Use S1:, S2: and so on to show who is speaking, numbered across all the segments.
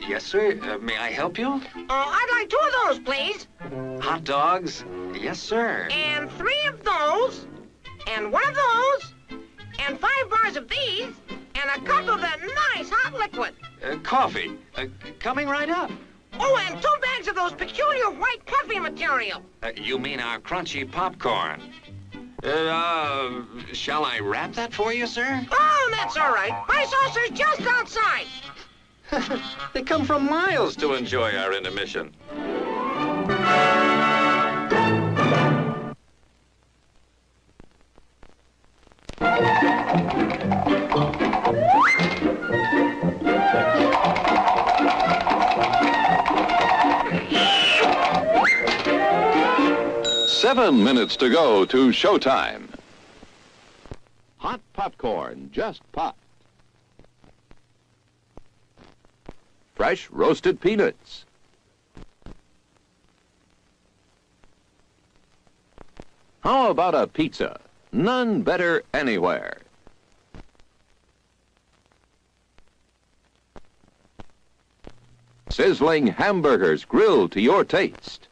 S1: Yes, sir. May I help you?
S2: I'd like 2 of those, please.
S1: Hot dogs? Yes, sir.
S2: And 3 of those. And 1 of those. And 5 bars of these. And a cup of that nice hot liquid.
S1: Coffee. Coming right up.
S2: Oh, and 2 bags of those peculiar white puffy material.
S1: You mean our crunchy popcorn? Shall I wrap that for you, sir?
S2: Oh, that's all right. My saucer's just outside.
S1: They come from miles to enjoy our intermission.
S3: Seven minutes to go to showtime. Hot popcorn, just popped. Fresh roasted peanuts. How about a pizza? None better anywhere. Sizzling hamburgers grilled to your taste.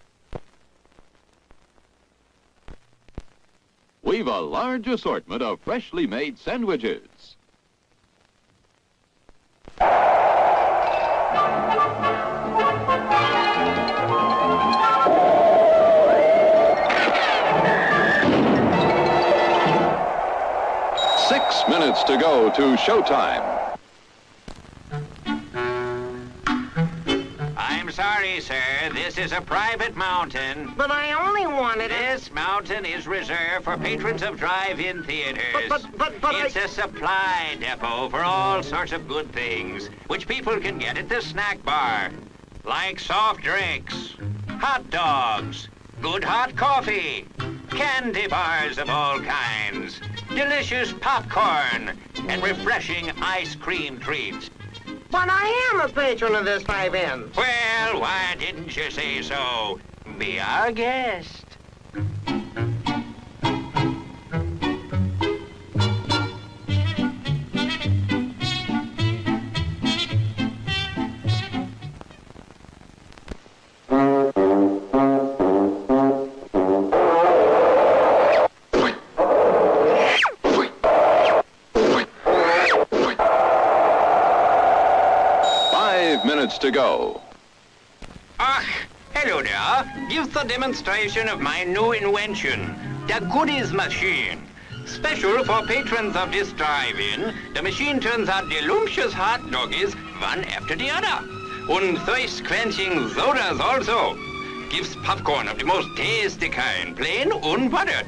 S3: We've a large assortment of freshly made sandwiches. Six minutes to go to showtime.
S4: I'm sorry, sir. This is a private mountain.
S2: But I only wanted it.
S4: This mountain is reserved for patrons of drive-in theaters.
S2: But
S4: it's a supply depot for all sorts of good things, which people can get at the snack bar, like soft drinks, hot dogs, good hot coffee, candy bars of all kinds, delicious popcorn, and refreshing ice cream treats.
S2: But I am a patron of this drive-in.
S4: Well, why didn't you say so? Be our guest.
S3: Minutes to go.
S4: Ah, hello there. Give the demonstration of my new invention, the Goodies Machine. Special for patrons of this drive-in, the machine turns out delicious hot doggies one after the other. And thirst-quenching sodas also. Gives popcorn of the most tasty kind, plain unbuttered.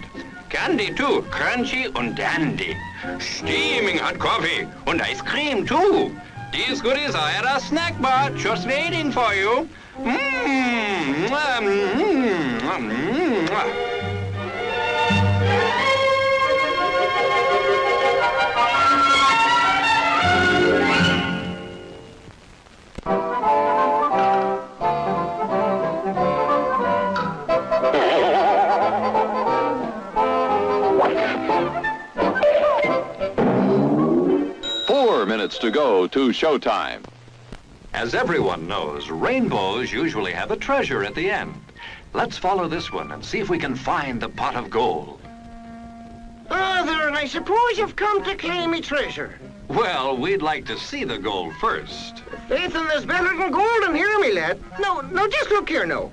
S4: Candy too, crunchy and dandy. Steaming hot coffee and ice cream too. These goodies are at our snack bar, just waiting for you.
S3: Minutes to go to showtime.
S1: As everyone knows, rainbows usually have a treasure at the end. Let's follow this one and see if we can find the pot of gold.
S2: There, and I suppose you've come to claim me treasure.
S1: Well, we'd like to see the gold first.
S2: Faith in this better than gold, and hear me, lad. No, just look here, no.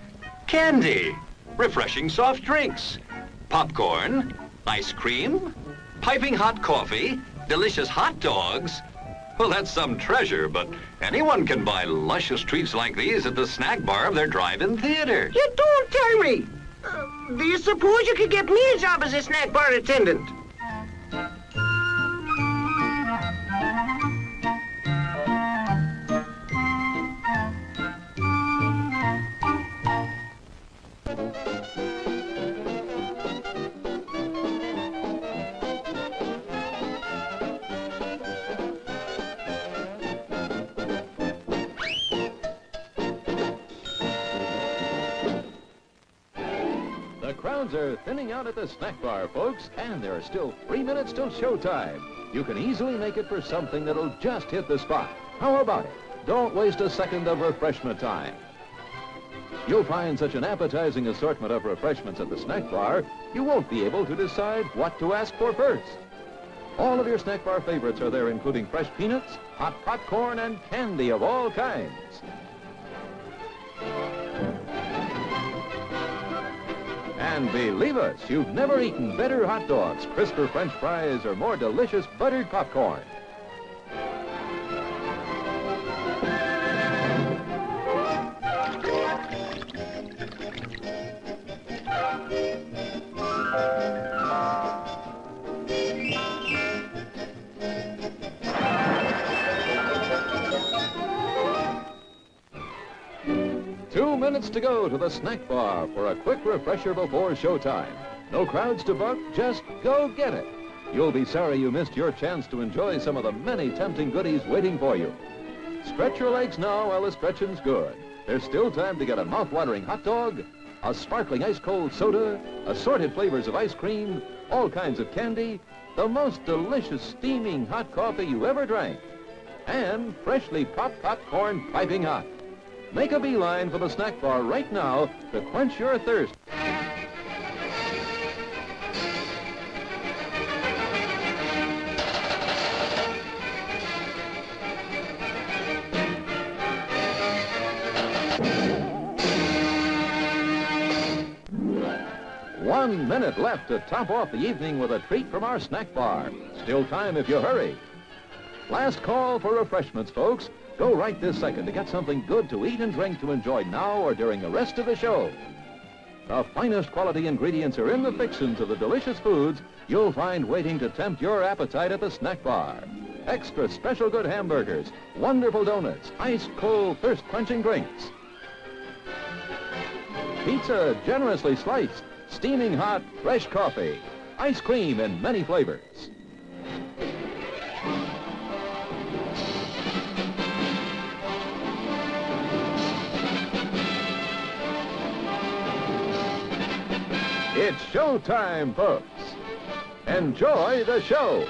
S1: Candy, refreshing soft drinks, popcorn, ice cream, piping hot coffee, delicious hot dogs. Well, that's some treasure, but anyone can buy luscious treats like these at the snack bar of their drive-in theater.
S2: You don't tell me. Do you suppose you could get me a job as a snack bar attendant?
S3: The crowds are thinning out at the snack bar, folks, and there are still 3 minutes till showtime. you can easily make it for something that'll just hit the spot. How about it? Don't waste a second of refreshment time. You'll find such an appetizing assortment of refreshments at the snack bar, you won't be able to decide what to ask for first. All of your snack bar favorites are there, including fresh peanuts, hot popcorn, and candy of all kinds. And believe us, you've never eaten better hot dogs, crisper French fries, or more delicious buttered popcorn. Minutes to go to the snack bar for a quick refresher before showtime. No crowds to buck, just go get it. You'll be sorry you missed your chance to enjoy some of the many tempting goodies waiting for you. Stretch your legs now while the stretching's good. There's still time to get a mouth-watering hot dog, a sparkling ice-cold soda, assorted flavors of ice cream, all kinds of candy, the most delicious steaming hot coffee you ever drank, and freshly popped popcorn piping hot. Make a beeline for the snack bar right now to quench your thirst. One minute left to top off the evening with a treat from our snack bar. Still time if you hurry. Last call for refreshments, folks. Go right this second to get something good to eat and drink to enjoy now or during the rest of the show. The finest quality ingredients are in the fixins of the delicious foods you'll find waiting to tempt your appetite at the snack bar. Extra special good hamburgers, wonderful donuts, ice-cold thirst-quenching drinks. Pizza generously sliced, steaming hot, fresh coffee, ice cream in many flavors. It's showtime, folks. Enjoy the show.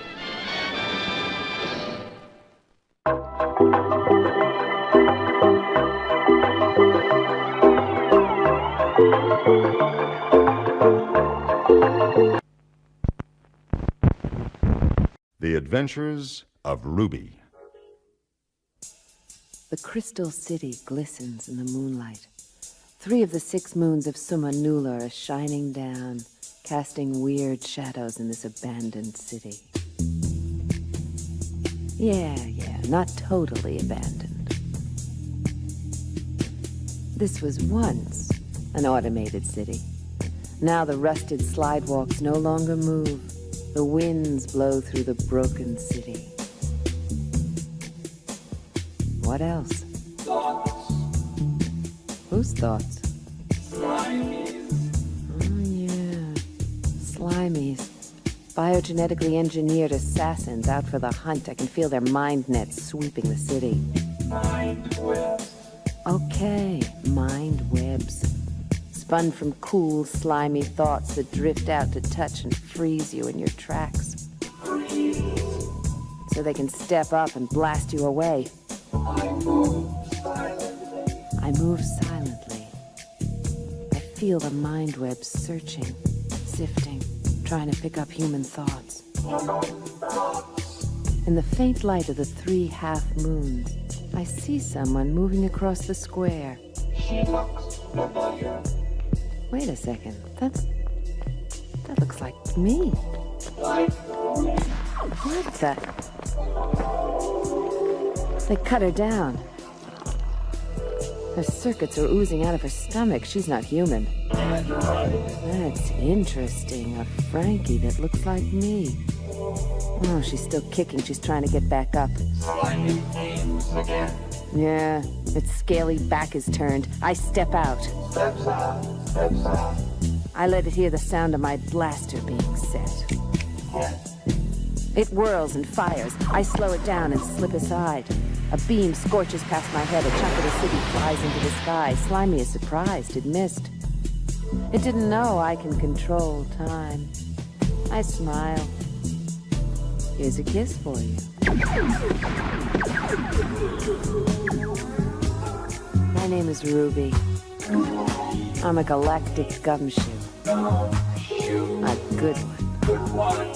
S5: The Adventures of Ruby.
S6: The crystal city glistens in the moonlight. 3 of the 6 moons of Suma Nula are shining down, casting weird shadows in this abandoned city. Yeah, not totally abandoned. This was once an automated city. Now the rusted slidewalks no longer move. The winds blow through the broken city. What else?
S7: Thoughts.
S6: Whose thoughts?
S7: Slimies.
S6: Oh, yeah. Slimies. Biogenetically engineered assassins out for the hunt. I can feel their mind nets sweeping the city.
S7: Mind webs.
S6: Okay, mind webs. Spun from cool, slimy thoughts that drift out to touch and freeze you in your tracks.
S7: Freeze.
S6: So they can step up and blast you away.
S7: I move silently.
S6: I move silently. I feel the mind webs searching, sifting, trying to pick up human thoughts. In the faint light of the 3 half-moons, I see someone moving across the square.
S7: She looks familiar.
S6: Wait a second. That looks like me.
S7: Like me.
S6: What the? They cut her down. Her circuits are oozing out of her stomach. She's not human. That's interesting. A Frankie that looks like me. Oh, she's still kicking. She's trying to get back up.
S7: Slimy aims again.
S6: Yeah, its scaly back is turned. I step out.
S7: Steps out. Steps out.
S6: I let it hear the sound of my blaster being set.
S7: Yes.
S6: It whirls and fires. I slow it down and slip aside. A beam scorches past my head. A chunk of the city flies into the sky. Slimy is surprised. It missed. It didn't know I can control time. I smile. Here's a kiss for you. My name is Ruby. I'm a galactic gumshoe. A good one.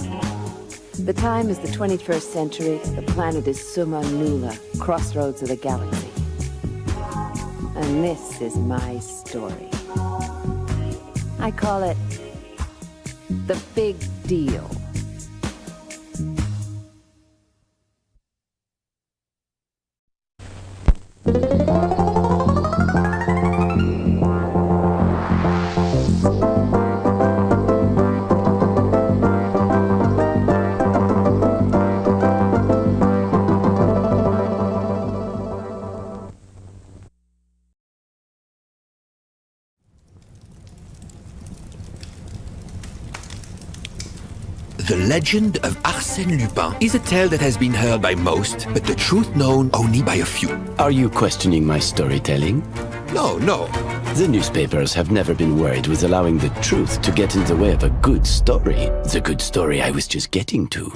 S6: The time is the 21st century. The planet is Suma Nula, crossroads of the galaxy. And this is my story. I call it The Big Deal.
S8: The legend of Arsène Lupin is a tale that has been heard by most, but the truth known only by a few.
S9: Are you questioning my storytelling?
S8: No.
S9: The newspapers have never been worried with allowing the truth to get in the way of a good story. The good story I was just getting to.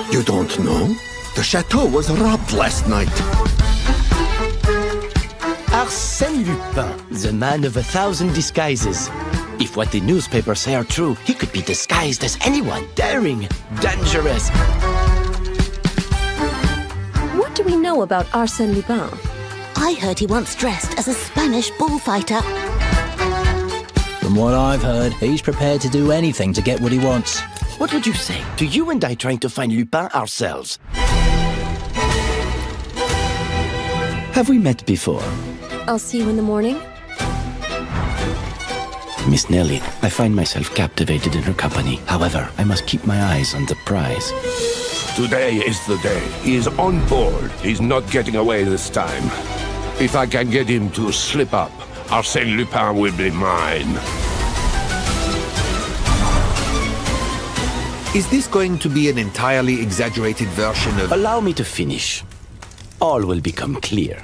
S8: You don't know? The chateau was robbed last night.
S9: Arsène Lupin, the man of 1,000 disguises. If what the newspapers say are true, he could be disguised as anyone. Daring, dangerous.
S10: What do we know about Arsène Lupin?
S11: I heard he once dressed as a Spanish bullfighter.
S12: From what I've heard, he's prepared to do anything to get what he wants.
S9: What would you say to you and I trying to find Lupin ourselves? Have we met before?
S10: I'll see you in the morning.
S9: Miss Nellie, I find myself captivated in her company. However, I must keep my eyes on the prize.
S13: Today is the day. He is on board. He's not getting away this time. If I can get him to slip up, Arsène Lupin will be mine.
S8: Is this going to be an entirely exaggerated version of...
S9: Allow me to finish. All will become clear.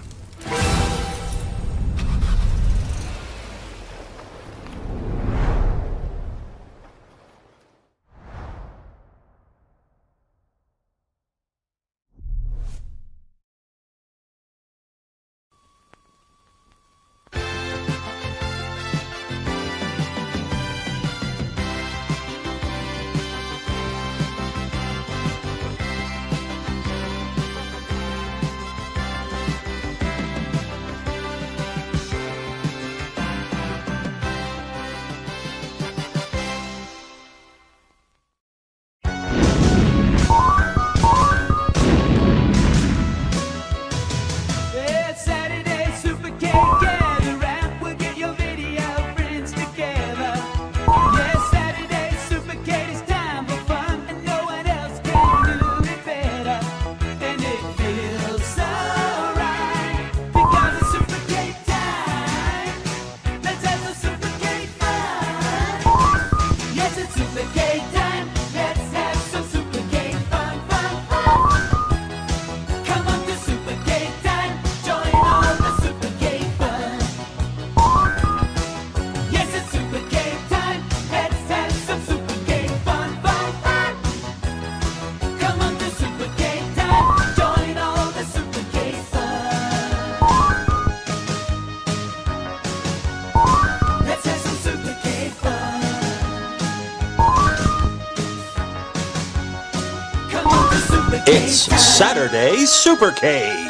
S14: It's Saturday Supercade.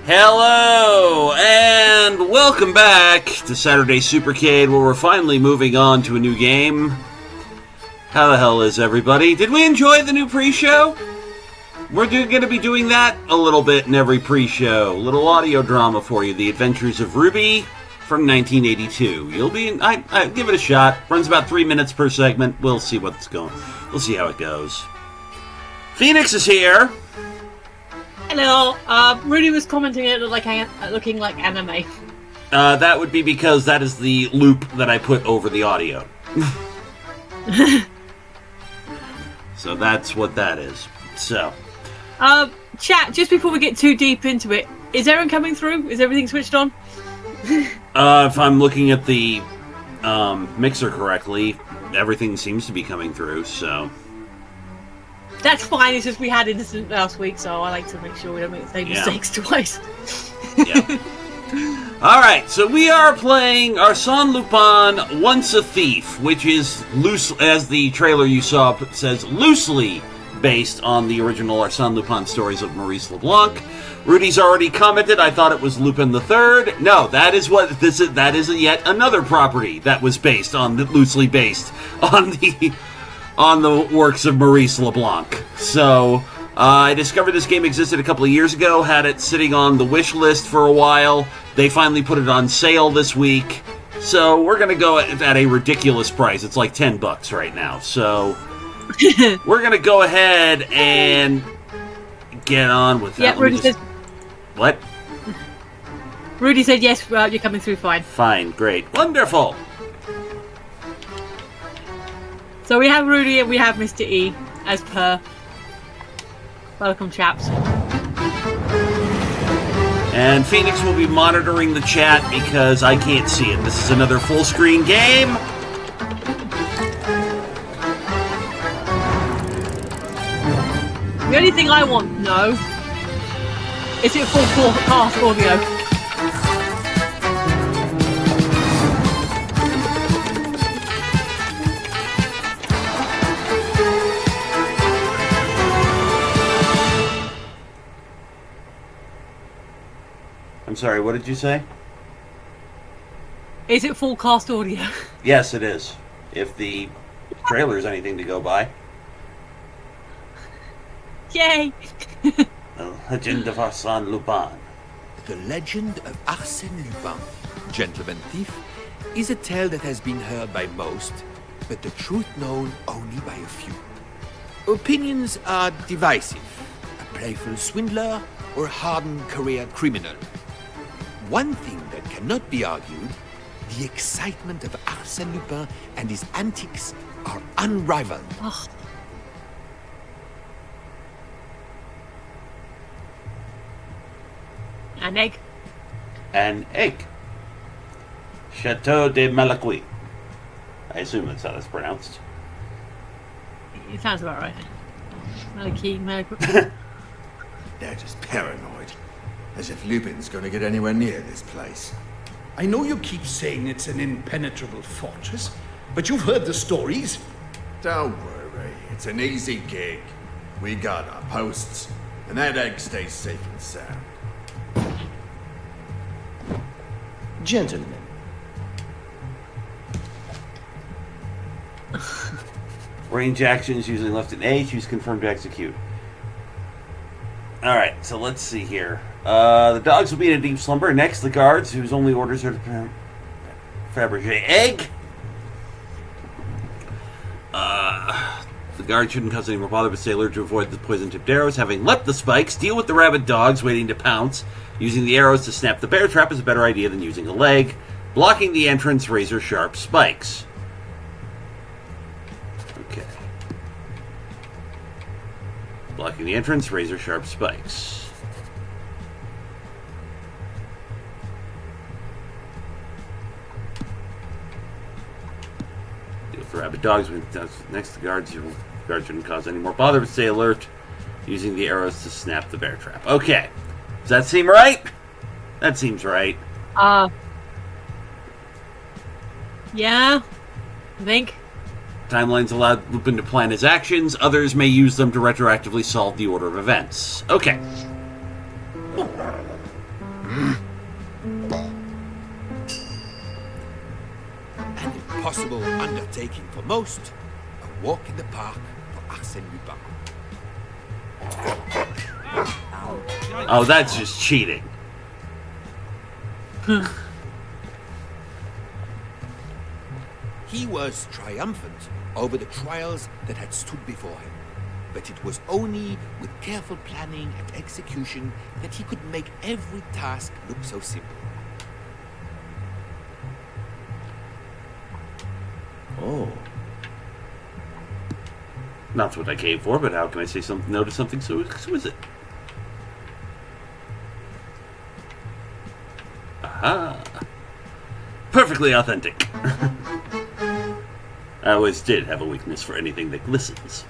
S14: Hello, and welcome back to Saturday Supercade, where we're finally moving on to a new game. How the hell is everybody? Did we enjoy the new pre-show? We're going to be doing that a little bit in every pre-show. A little audio drama for you, The Adventures of Ruby from 1982. You'll be, I give it a shot. Runs about 3 minutes per segment. We'll see what's going. We'll see how it goes. Phoenix is here.
S15: Hello. Rudy was commenting it looking like anime.
S14: That would be because that is the loop that I put over the audio. So that's what that is. So.
S15: Chat, just before we get too deep into it, is Aaron coming through? Is everything switched on?
S14: If I'm looking at the mixer correctly, everything seems to be coming through, so...
S15: That's fine, it's just we had incident last week, so I like to make sure we don't make the same mistakes twice.
S14: Yeah. Alright, so we are playing Arsène Lupin Once a Thief, which is, loose, as the trailer you saw says, loosely based on the original Arsène Lupin stories of Maurice LeBlanc. Rudy's already commented, I thought it was Lupin III. No, that is what this is. That is yet another property that was based on, loosely based on the works of Maurice LeBlanc. So, I discovered this game existed a couple of years ago, had it sitting on the wish list for a while. They finally put it on sale this week. So, we're going to go at a ridiculous price. It's like $10 right now. So, we're going to go ahead and get on with that.
S15: Yeah, Rudy says...
S14: What?
S15: Rudy said yes, you're coming through fine.
S14: Fine, great. Wonderful!
S15: So we have Rudy and we have Mr. E, as per. Welcome, chaps.
S14: And Phoenix will be monitoring the chat because I can't see it. This is another full-screen game.
S15: The only thing I want to know is it full cast audio?
S14: I'm sorry, what did you say?
S15: Is it full cast audio?
S14: Yes, it is. If the trailer is anything to go by.
S15: Yay!
S14: The Legend of Arsène Lupin.
S8: The Legend of Arsène Lupin, Gentleman Thief, is a tale that has been heard by most, but the truth known only by a few. Opinions are divisive. A playful swindler or a hardened career criminal. One thing that cannot be argued, the excitement of Arsène Lupin and his antics are unrivaled.
S15: Oh. An egg.
S14: An egg. Chateau de Malaquis. I assume that's how that's pronounced.
S15: It sounds about right. Malachi.
S16: They're just paranoid. As if Lupin's going to get anywhere near this place. I know you keep saying it's an impenetrable fortress, but you've heard the stories.
S5: Don't worry, it's an easy gig. We got our posts, and that egg stays safe and sound.
S9: Gentlemen.
S14: Range actions using left and A. Choose confirm to execute. Alright, so let's see here. The dogs will be in a deep slumber. Next, the guards, whose only orders are to Fabergé egg. The guard shouldn't cause any more bother, but stay alert to avoid the poison-tipped arrows. Having leapt the spikes, deal with the rabid dogs waiting to pounce. Using the arrows to snap the bear trap is a better idea than using a leg. Blocking the entrance, razor-sharp spikes. Okay. Blocking the entrance, razor-sharp spikes. Deal with the rabid dogs. Next to guards, your guard shouldn't cause any more bother, but stay alert. Using the arrows to snap the bear trap. Okay. Does that seem right? That seems right.
S15: Yeah, I think.
S14: Timelines allow Lupin to plan his actions. Others may use them to retroactively solve the order of events. Okay.
S8: An impossible undertaking for most. A walk in the park for Arsène Lupin.
S14: Oh, that's just cheating.
S8: He was triumphant over the trials that had stood before him, but it was only with careful planning and execution that he could make every task look so simple.
S14: Oh. Not what I came for, but how can I say something? Notice something so exquisite? Aha! Perfectly authentic. I always did have a weakness for anything that glistens.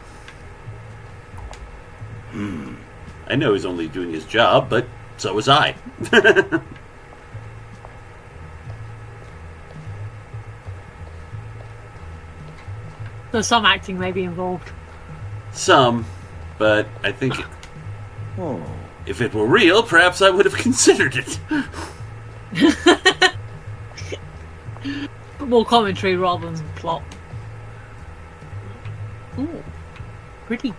S14: I know he's only doing his job, but so was I.
S15: So some acting may be involved.
S14: Some, but I think if it were real, perhaps I would have considered it.
S15: More commentary rather than plot. Ooh, pretty.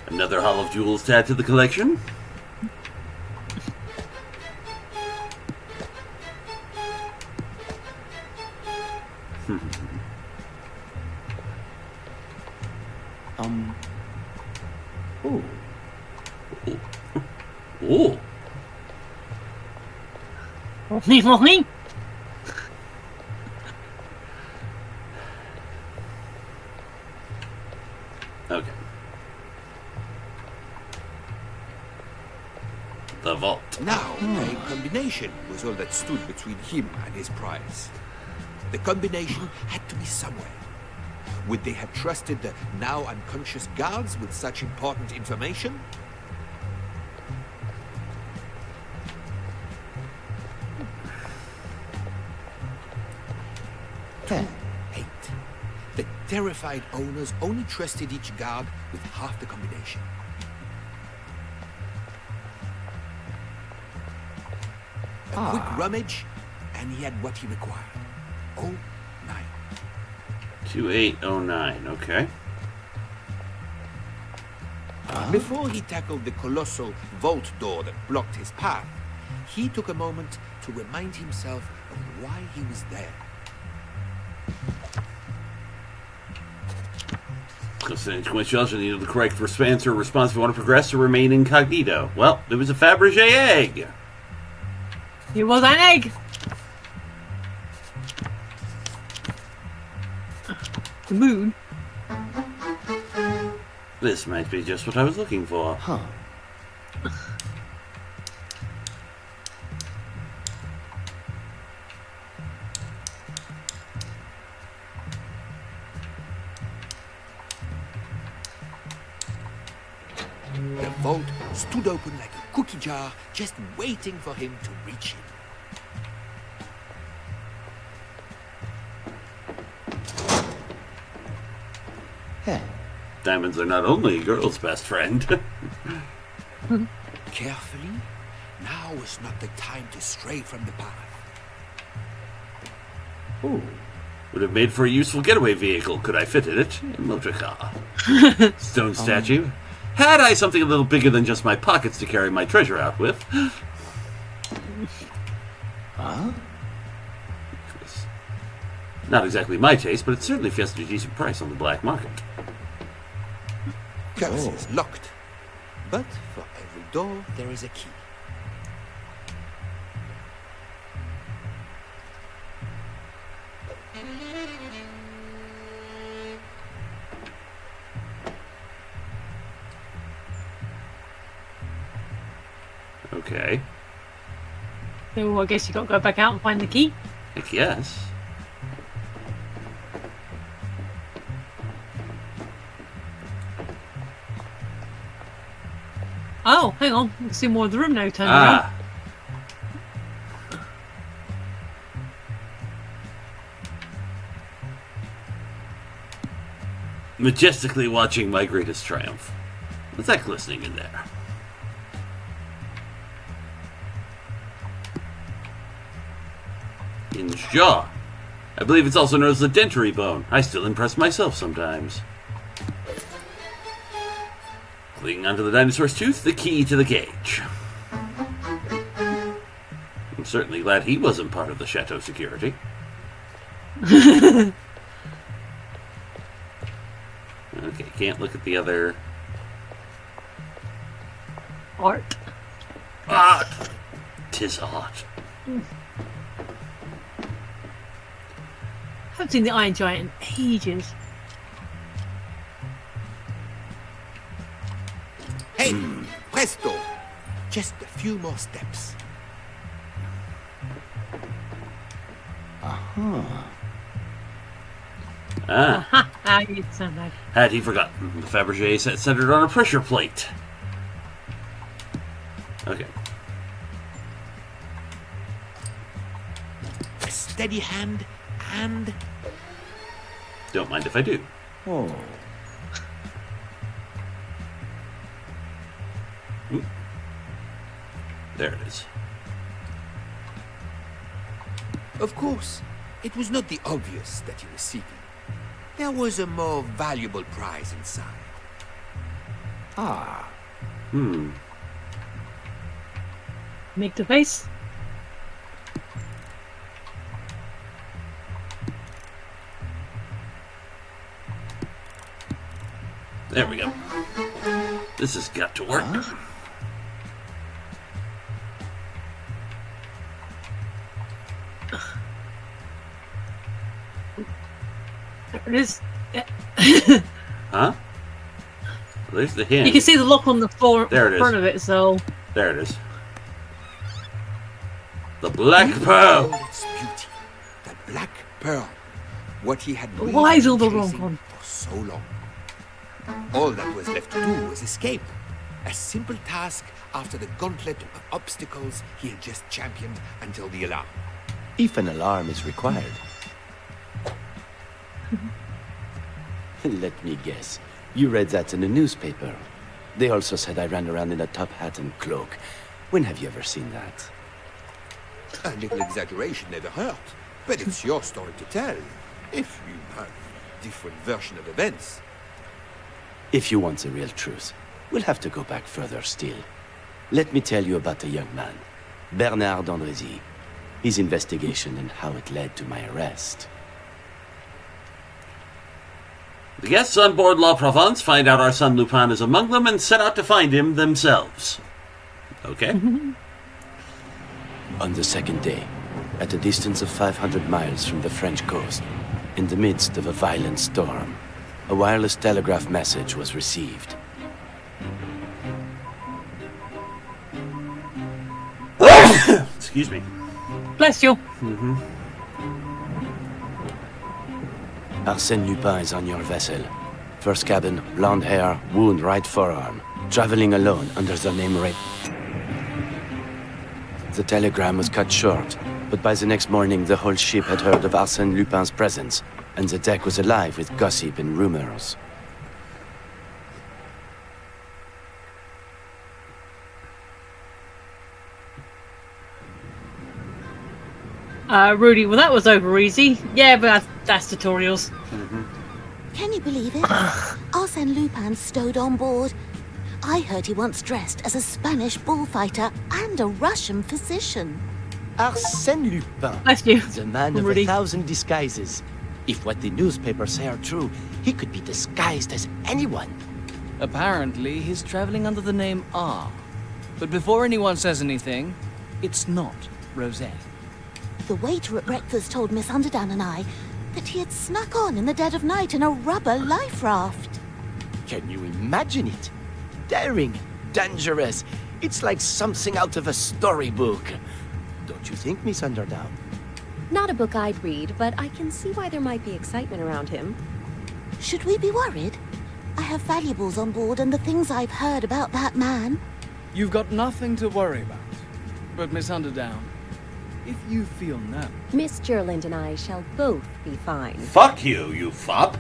S14: Another Hall of Jewels to add to the collection.
S12: Ooh.
S14: Ooh.
S15: Morning.
S14: Okay. The vault.
S8: Now, a combination was all that stood between him and his prize. The combination had to be somewhere. Would they have trusted the now unconscious guards with such important information? Eight. The terrified owners only trusted each guard with half the combination. A quick rummage, and he had what he required. 09.
S14: 2809, okay.
S8: Before he tackled the colossal vault door that blocked his path, he took a moment to remind himself of why he was there.
S14: Question, you need the correct response or response if you want to progress or remain incognito. Well, it was a Fabergé egg.
S15: It was an egg. The moon.
S14: This might be just what I was looking for.
S12: Huh.
S8: The vault stood open like a cookie jar, just waiting for him to reach it.
S14: Diamonds are not only a girl's best friend.
S8: Carefully, now was not the time to stray from the path.
S14: Ooh. Would have made for a useful getaway vehicle. Could I fit in it? A motor car. Stone statue. Had I something a little bigger than just my pockets to carry my treasure out with.
S12: Huh?
S14: Not exactly my taste, but it certainly fetched a decent price on the black market.
S8: Curses locked. But for every door, there is a key.
S14: Okay.
S15: So I guess you got to go back out and find the key.
S14: I guess.
S15: Oh, hang on. You can see more of the room now. Turn around.
S14: Majestically watching my greatest triumph. What's that glistening in there? Hinged jaw. I believe it's also known as the dentary bone. I still impress myself sometimes. Clinging onto the dinosaur's tooth, the key to the cage. I'm certainly glad he wasn't part of the chateau security. Okay, can't look at the other...
S15: Art.
S14: Art! 'Tis art.
S15: I haven't seen the Iron Giant in ages.
S8: Hey, presto! Just a few more steps.
S14: Ah.
S15: You sound like.
S14: Had he forgotten? The Fabergé set centered on a pressure plate. Okay.
S8: A steady hand and...
S14: Don't mind if I do.
S12: Oh.
S14: Oop. There it is.
S8: Of course, it was not the obvious that you were seeking. There was a more valuable prize inside.
S12: Ah.
S15: Make the face.
S14: There we go. This has got to work.
S15: There it is.
S14: Huh? There's the hint.
S15: You can see the lock on the floor
S14: There it
S15: in front
S14: is.
S15: of it, so.
S14: There it is. The Black Pearl.
S8: Oh, its beauty. The Black Pearl. What he had
S15: Why is all the
S8: been
S15: wrong
S8: chasing
S15: one?
S8: for so long. All that was left to do was escape. A simple task after the gauntlet of obstacles he had just championed until the alarm.
S9: If an alarm is required. Let me guess. You read that in the newspaper. They also said I ran around in a top hat and cloak. When have you ever seen that?
S8: A little exaggeration never hurt, but it's your story to tell. If you have different version of events.
S9: If you want the real truth, we'll have to go back further still. Let me tell you about a young man, Bernard d'Andrézy, his investigation and how it led to my arrest.
S14: The guests on board La Provence find out Arsène Lupin is among them and set out to find him themselves. Okay.
S9: On the second day, at a distance of 500 miles from the French coast, in the midst of a violent storm, a wireless telegraph message was received.
S14: Excuse me.
S15: Bless you.
S9: Arsène Lupin is on your vessel. First cabin, blonde hair, wound right forearm. Traveling alone under the name Ray. The telegram was cut short, but by the next morning the whole ship had heard of Arsène Lupin's presence, and the deck was alive with gossip and rumors.
S15: Rudy, well that was over easy. Yeah, but that's tutorials.
S11: Can you believe it? Arsène Lupin stowed on board. I heard he once dressed as a Spanish bullfighter and a Russian physician.
S9: Arsène Lupin,
S15: Bless you.
S9: the man of
S15: Rudy.
S9: 1,000 disguises. If what the newspapers say are true, he could be disguised as anyone.
S17: Apparently, he's traveling under the name R. But before anyone says anything, it's not Rosette.
S11: The waiter at breakfast told Miss Underdown and I that he had snuck on in the dead of night in a rubber life raft.
S9: Can you imagine it? Daring, dangerous. It's like something out of a storybook. Don't you think, Miss Underdown?
S10: Not a book I'd read, but I can see why there might be excitement around him.
S11: Should we be worried? I have valuables on board and the things I've heard about that man.
S17: You've got nothing to worry about. But Miss Underdown, if you feel no.
S10: Miss Gerland and I shall both be fine.
S14: Fuck you, you fop.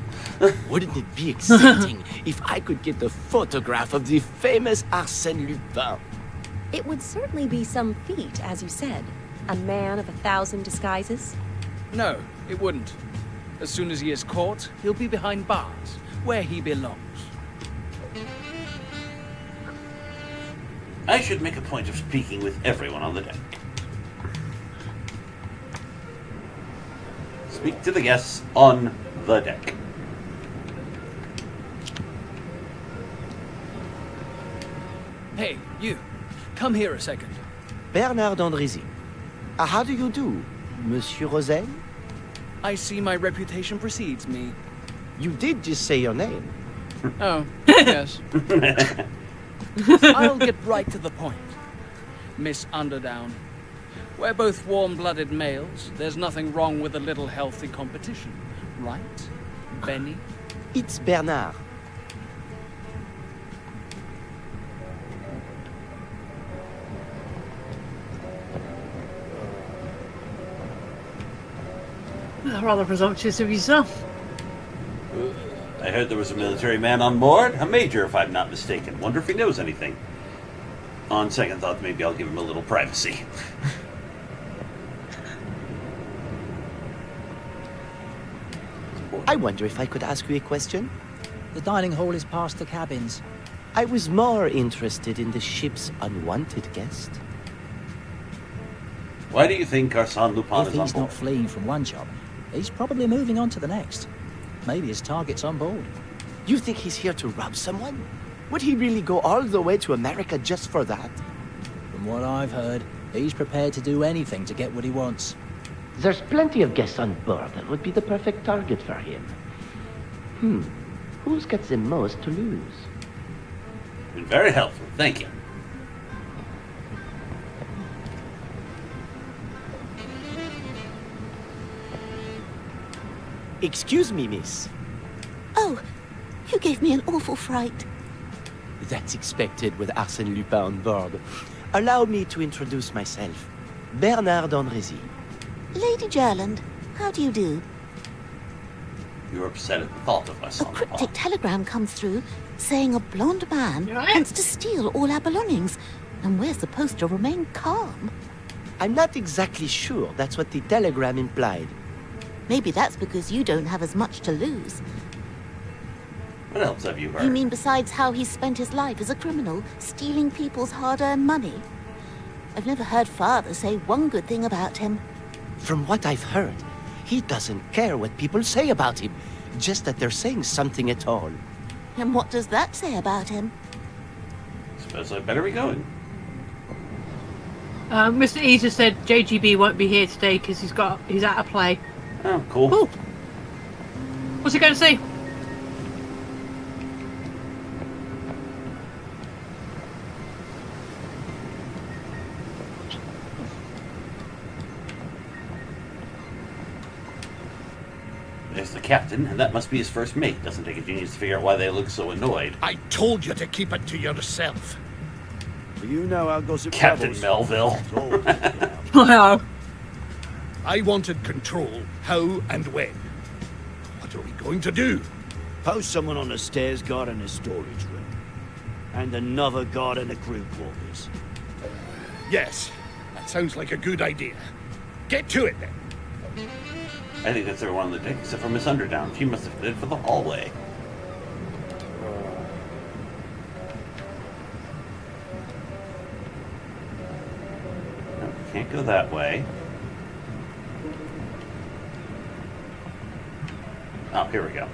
S9: Wouldn't it be exciting if I could get a photograph of the famous Arsène Lupin?
S10: It would certainly be some feat, as you said. A man of 1,000 disguises.
S17: No, it wouldn't. As soon as he is caught, he'll be behind bars, where he belongs.
S14: I should make a point of speaking with everyone on the deck. Speak to the guests on the deck.
S17: Hey, you. Come here a second.
S9: Bernard d'Andrézy. How do you do, Monsieur Rosel?
S17: I see my reputation precedes me.
S9: You did just say your name.
S17: Oh, yes. I'll get right to the point. Miss Underdown, We're both warm-blooded males. There's nothing wrong with a little healthy competition. Right, Benny?
S9: It's Bernard.
S15: Rather presumptuous of yourself.
S14: I heard there was a military man on board. A major, if I'm not mistaken. Wonder if he knows anything. On second thought, maybe I'll give him a little privacy.
S9: I wonder if I could ask you a question?
S12: The dining hall is past the cabins.
S9: I was more interested in the ship's unwanted guest.
S14: Why do you think Arsène Lupin
S12: If
S14: is on
S12: he's
S14: board?
S12: not fleeing from one job, he's probably moving on to the next. Maybe his target's on board.
S9: You think he's here to rob someone? Would he really go all the way to America just for that?
S12: From what I've heard, he's prepared to do anything to get what he wants.
S18: There's plenty of guests on board that would be the perfect target for him. Who's got the most to lose?
S14: Been very helpful, thank you.
S9: Excuse me, miss.
S11: Oh, you gave me an awful fright.
S9: That's expected with Arsène Lupin on board. Allow me to introduce myself. Bernard d'Andrézy.
S11: Lady Gerland, how do you do?
S14: You're upset at the thought of us
S11: A
S14: on the
S11: cryptic
S14: ball.
S11: telegram comes through saying a blonde man wants to steal all our belongings, and we're supposed to remain calm.
S9: I'm not exactly sure that's what the telegram implied.
S11: Maybe that's because you don't have as much to lose.
S14: What else have you heard?
S11: You mean besides how he spent his life as a criminal, stealing people's hard-earned money? I've never heard Father say one good thing about him.
S9: From what I've heard, he doesn't care what people say about him, just that they're saying something at all.
S11: And what does that say about him?
S14: Suppose I better be going.
S15: Mr. E just said JGB won't be here today because he's out of play.
S14: Oh, cool.
S15: Cool. What's he going to say?
S14: There's the captain, and that must be his first mate. Doesn't take a genius to figure out why they look so annoyed.
S16: I told you to keep it to yourself.
S9: You know how gossip
S14: Captain
S9: travels.
S14: Melville.
S15: Wow.
S16: I wanted control, how and when. What are we going to do?
S9: Post someone on the stairs guard in the storage room. And another guard in the crew quarters.
S16: Yes, that sounds like a good idea. Get to it then.
S14: I think that's everyone on the deck except for Miss Underdown. She must have headed for the hallway. No, can't go that way. Oh, here we go.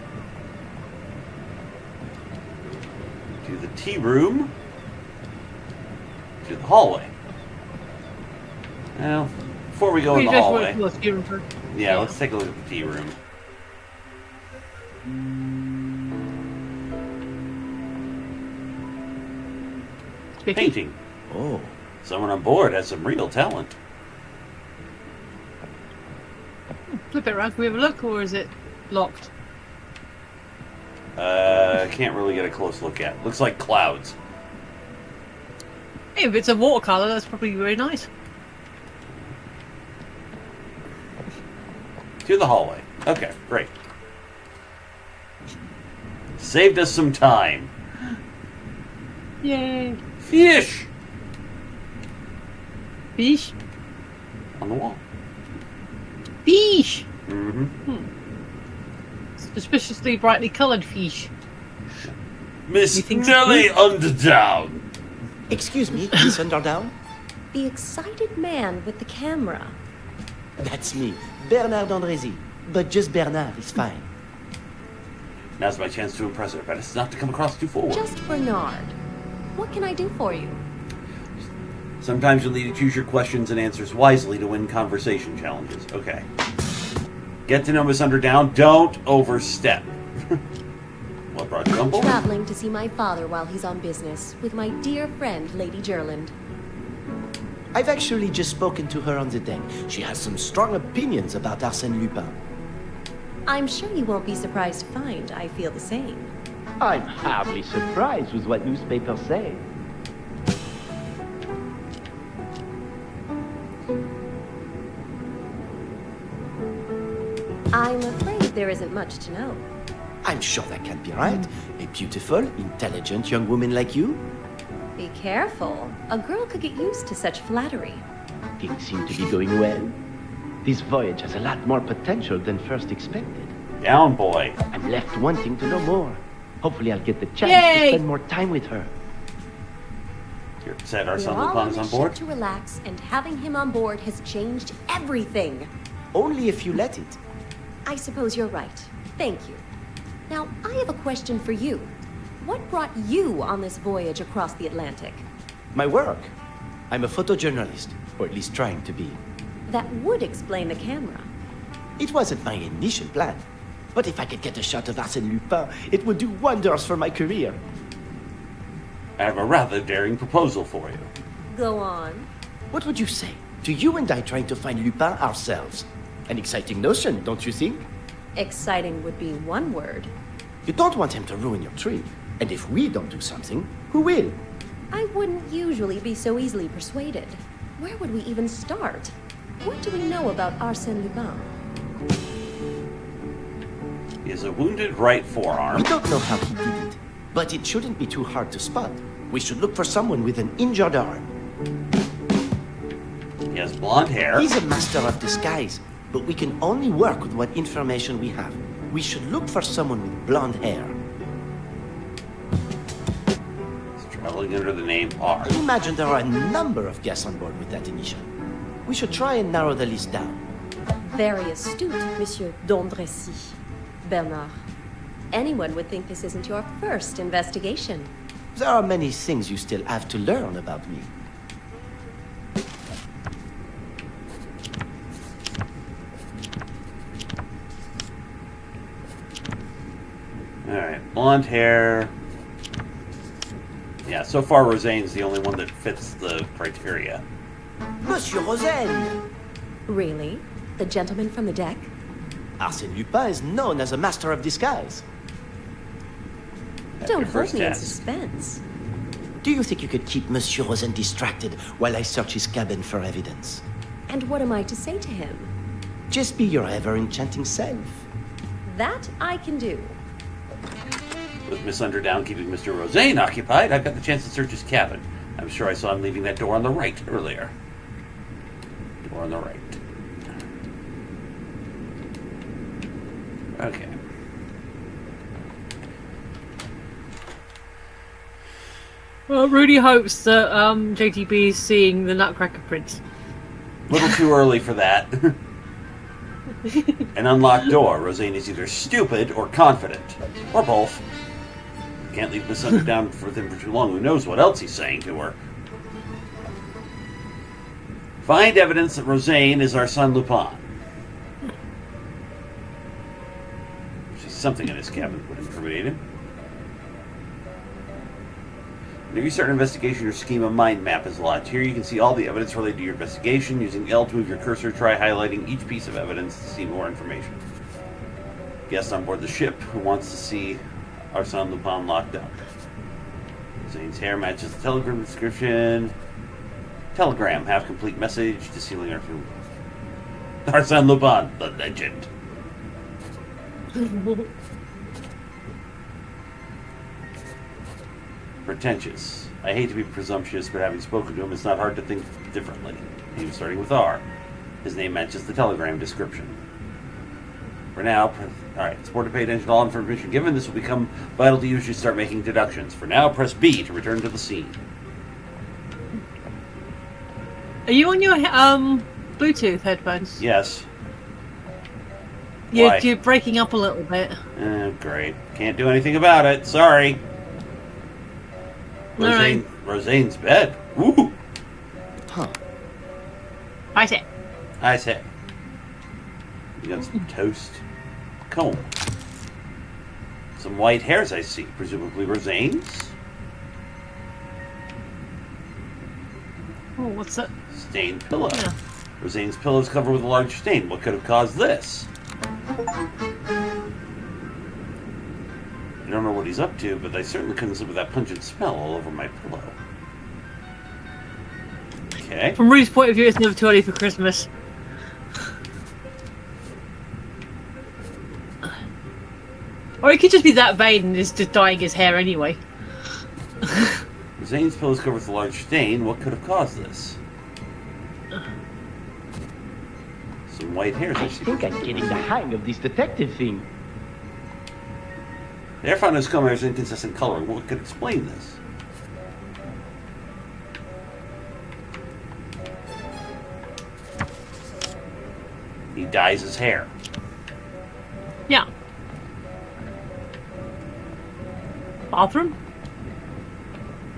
S14: To the tea room. To the hallway. Well, before we go in the hallway. Yeah, let's take a look at the tea room. Painting.
S9: Oh.
S14: Someone on board has some real talent.
S15: Flip it around. Can we have a look, or is it locked?
S14: Can't really get a close look at. Looks like clouds.
S15: Hey, if it's a watercolor, that's probably very nice.
S14: To the hallway. Okay, great. Saved us some time.
S15: Yay.
S14: Fish!
S15: Fish?
S14: On the wall.
S15: Fish!
S14: Mm-hmm.
S15: Suspiciously brightly coloured fish.
S14: Miss Nellie Underdown.
S9: Excuse me, Miss Underdown?
S10: The excited man with the camera.
S9: That's me, Bernard d'Andrézy. But just Bernard is fine.
S14: Now's my chance to impress her, but it's not to come across too forward.
S10: Just Bernard. What can I do for you?
S14: Sometimes you'll need to choose your questions and answers wisely to win conversation challenges. Okay. Get to know Miss Underdown. Don't overstep. What brought you on board?
S10: Traveling to see my father while he's on business with my dear friend, Lady Gerland.
S9: I've actually just spoken to her on the deck. She has some strong opinions about Arsène Lupin.
S10: I'm sure you won't be surprised to find I feel the same.
S18: I'm hardly surprised with what newspapers say.
S10: I'm afraid there isn't much to know.
S9: I'm sure that can't be right. A beautiful, intelligent young woman like you?
S10: Be careful. A girl could get used to such flattery.
S18: Things seem to be going well. This voyage has a lot more potential than first expected.
S14: Down, boy.
S18: I'm left wanting to know more. Hopefully I'll get the chance
S15: Yay!
S18: to spend more time with her.
S14: You're upset
S10: We're
S14: Arsène
S10: all
S14: Lupin
S10: on
S14: is
S10: the
S14: on
S10: ship
S14: board?
S10: to relax, and having him on board has changed everything.
S9: Only if you let it.
S10: I suppose you're right. Thank you. Now, I have a question for you. What brought you on this voyage across the Atlantic?
S9: My work. I'm a photojournalist, or at least trying to be.
S10: That would explain the camera.
S9: It wasn't my initial plan. But if I could get a shot of Arsène Lupin, it would do wonders for my career.
S14: I have a rather daring proposal for you.
S10: Go on.
S9: What would you say to you and I trying to find Lupin ourselves? An exciting notion, don't you think?
S10: Exciting would be one word.
S9: You don't want him to ruin your trip. And if we don't do something, who will?
S10: I wouldn't usually be so easily persuaded. Where would we even start? What do we know about Arsène Lupin?
S14: He has a wounded right forearm.
S9: We don't know how he did it, but it shouldn't be too hard to spot. We should look for someone with an injured arm.
S14: He has blonde hair.
S9: He's a master of disguise, but we can only work with what information we have. We should look for someone with blonde hair.
S14: He's traveling under the name R.
S9: I imagine there are a number of guests on board with that initial. We should try and narrow the list down.
S10: Very astute, Monsieur d'Andrécy. Bernard. Anyone would think this isn't your first investigation.
S9: There are many things you still have to learn about me.
S14: Alright, blonde hair. Yeah, so far Roseanne's the only one that fits the criteria.
S9: Monsieur Rosen!
S10: Really? The gentleman from the deck?
S9: Arsène Lupin is known as a master of disguise.
S10: Don't hold
S14: first
S10: me in
S14: test.
S10: suspense.
S9: Do you think you could keep Monsieur Rosen distracted while I search his cabin for evidence?
S10: And what am I to say to him?
S9: Just be your ever-enchanting self.
S10: That I can do.
S14: With Miss Underdown keeping Mr. Roseanne occupied, I've got the chance to search his cabin. I'm sure I saw him leaving that door on the right earlier. Door on the right. Okay.
S15: Well, Rudy hopes that JTB is seeing the Nutcracker Prince.
S14: A little too early for that. An unlocked door. Roseanne is either stupid or confident. Or both. Can't leave Miss Underdown with him for too long. Who knows what else he's saying to her. Find evidence that Roseanne is Arsène Lupin. There's something in his cabin that would incriminate him. Whenever you start an investigation, your schema mind map is locked. Here you can see all the evidence related to your investigation. Using L to move your cursor, try highlighting each piece of evidence to see more information. Guest on board the ship who wants to see Arsène Lupin locked up. Zane's hair matches the telegram description. Telegram, have complete message to sealing Arsène Lupin, the legend. Pretentious. I hate to be presumptuous, but having spoken to him, it's not hard to think differently. He was starting with R. His name matches the telegram description. For now, alright, it's important to pay attention to all information given. This will become vital to you as you start making deductions. For now, press B to return to the scene.
S15: Are you on your Bluetooth headphones?
S14: Yes.
S15: You're breaking up a little bit.
S14: Great. Can't do anything about it. Sorry.
S15: Alright.
S14: Roseanne's bed. Woo!
S9: Huh.
S15: I say.
S14: I say. You got some toast. Comb. Some white hairs I see. Presumably Roseanne's.
S15: Oh, what's that?
S14: Stained pillow. Roseanne's pillow is covered with a large stain. What could have caused this? I don't know what he's up to, but I certainly couldn't sleep with that pungent smell all over my pillow. Okay.
S15: From Ruth's point of view, it's never too early for Christmas. Or it could just be that vain and is just dyeing his hair anyway.
S14: Zane's pillow is covered with a large stain. What could have caused this? Some white hairs.
S18: I think I'm getting the hang of this detective thing.
S14: The air found in his comb has inconsistent coloring. What could explain this? He dyes his hair.
S15: Yeah. Bathroom?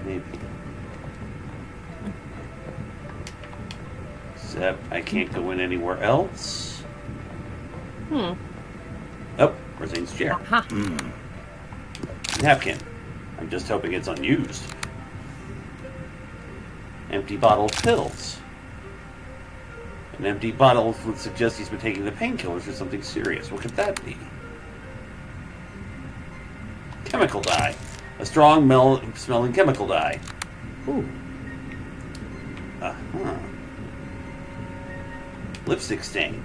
S14: Maybe. Except I can't go in anywhere else.
S15: Hmm.
S14: Oh, Roseanne's chair.
S15: Aha.
S14: Napkin. I'm just hoping it's unused. Empty bottle of pills. An empty bottle would suggest he's been taking the painkillers or something serious. What could that be? Chemical dye. A strong smelling chemical dye. Ooh. Uh-huh. Lipstick stain.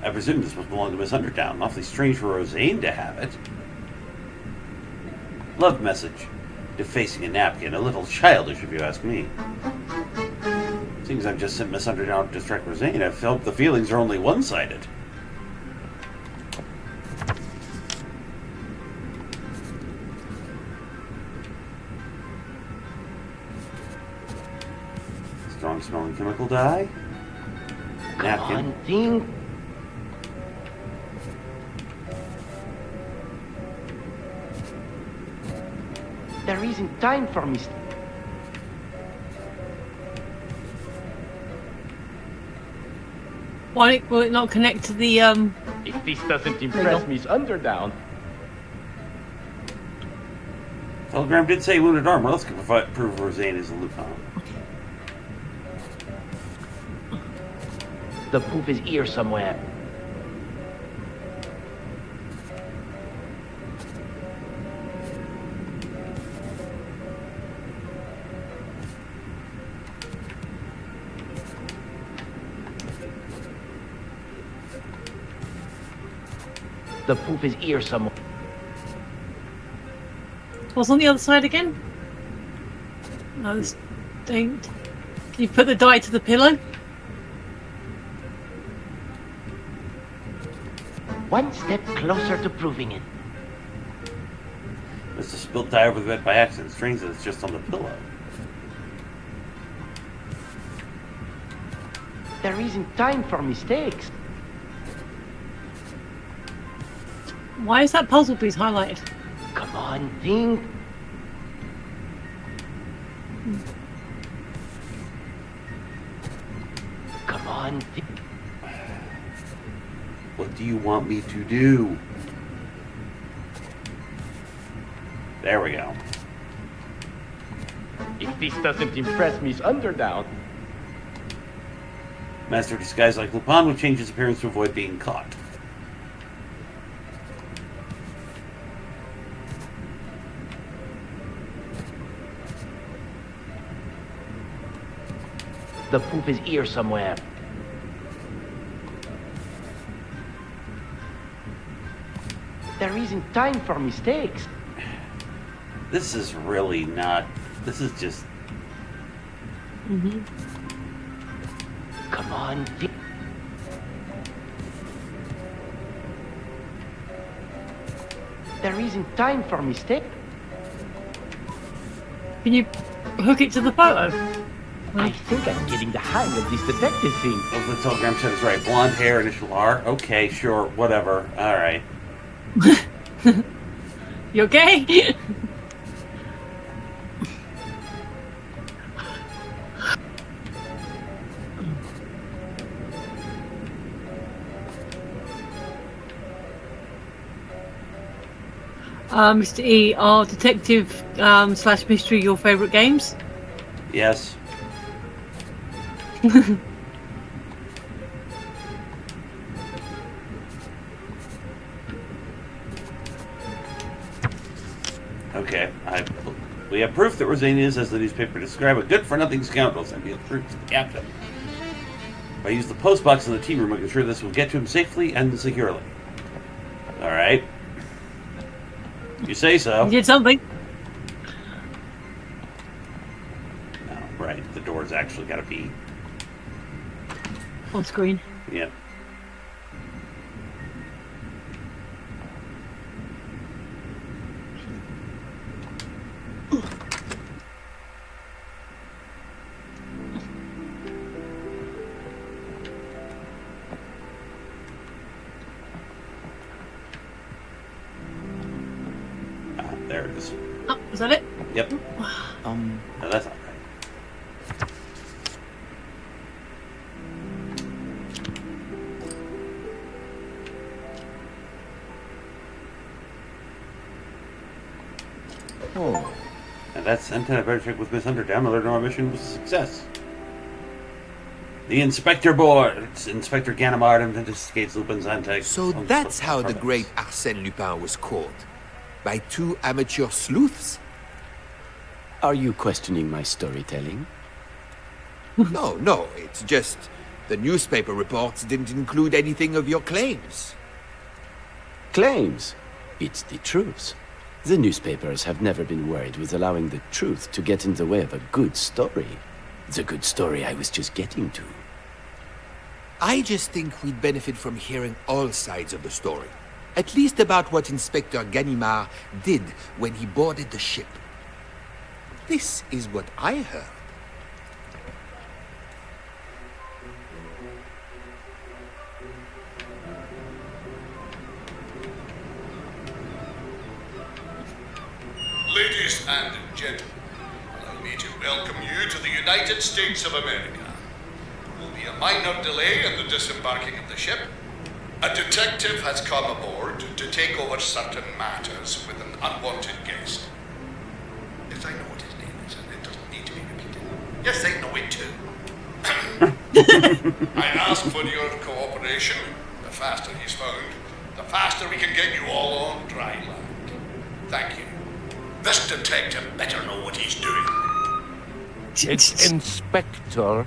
S14: I presume this must belong to Miss Underdown. Awfully strange for Roseanne to have it. Love message. Defacing a napkin. A little childish, if you ask me. Seems I've just sent Miss Underdown to distract Roseanne. I felt the feelings are only one-sided. Strong-smelling chemical dye. Napkin.
S18: Come on, think. There isn't time for me.
S15: Why will it not connect to the
S18: If this doesn't impress Miss Underdown.
S14: Telegram did say wounded armor. Let's prove Roseanne is a Lupin.
S18: The proof is here somewhere. The proof is here somewhere.
S15: What's on the other side again? No, this thing. Can you put the dye to the pillow?
S18: One step closer to proving it.
S14: Must have spilled dye over the bed by accident. Strange that it's just on the pillow.
S18: There isn't time for mistakes.
S15: Why is that puzzle piece highlighted?
S18: Come on, think. Come on, think.
S14: What do you want me to do? There we go.
S18: If this doesn't impress Miss Underdown.
S14: Master disguise like Lupin would change his appearance to avoid being caught.
S18: The proof is here somewhere. There isn't time for mistakes.
S14: This is really not... This is just...
S15: Mm-hmm.
S18: Come on, think. There isn't time for mistake.
S15: Can you hook it to the photo?
S18: I think I'm getting the hang of this detective thing.
S14: Oh, the telegram said it's right. Blonde hair, initial R. Okay, sure, whatever. All right.
S15: You okay? Mr. E, are detective / mystery your favourite games?
S14: Yes. Okay, we have proof that Rosane is, as the newspaper described, a good-for-nothing scoundrel sent me the proof to the captain. If I use the post box in the tea room, I can sure this will get to him safely and securely. All right. You say so.
S15: You did something.
S14: Oh, right, the door's actually got to be
S15: On screen.
S14: Yep. There it is.
S15: Oh, is that it?
S14: Yep. No, that's not right.
S3: Oh.
S14: And that's antenna better check with Miss Underdown. Alert our mission was a success. The Inspector Board. It's Inspector Ganimard investigates Lupin's antics.
S8: So that's how the great Arsène Lupin was caught. By two amateur sleuths?
S9: Are you questioning my storytelling?
S8: No, it's just the newspaper reports didn't include anything of your claims.
S9: Claims? It's the truth. The newspapers have never been worried with allowing the truth to get in the way of a good story. The good story I was just getting to.
S8: I just think we'd benefit from hearing all sides of the story. At least about what Inspector Ganimard did when he boarded the ship. This is what I heard.
S16: Ladies and gentlemen, allow me to welcome you to the United States of America. There will be a minor delay in the disembarking of the ship. A detective has come aboard to take over certain matters with an unwanted guest. Yes, I know what his name is, and it doesn't need to be repeated. Yes, they know it too. I ask for your cooperation. The faster he's found, the faster we can get you all on dry land. Thank you. This detective better know what he's doing.
S13: It's Inspector.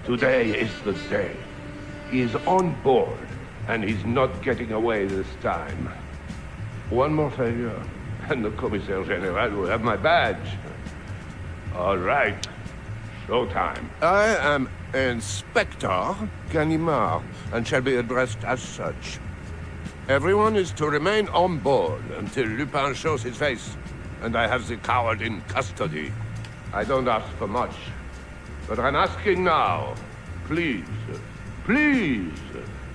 S13: Today is the day. He is on board, and he's not getting away this time. One more failure, and the Commissaire General will have my badge. All right, showtime. I am Inspector Ganimard, and shall be addressed as such. Everyone is to remain on board until Lupin shows his face, and I have the coward in custody. I don't ask for much, but I'm asking now. Please, please,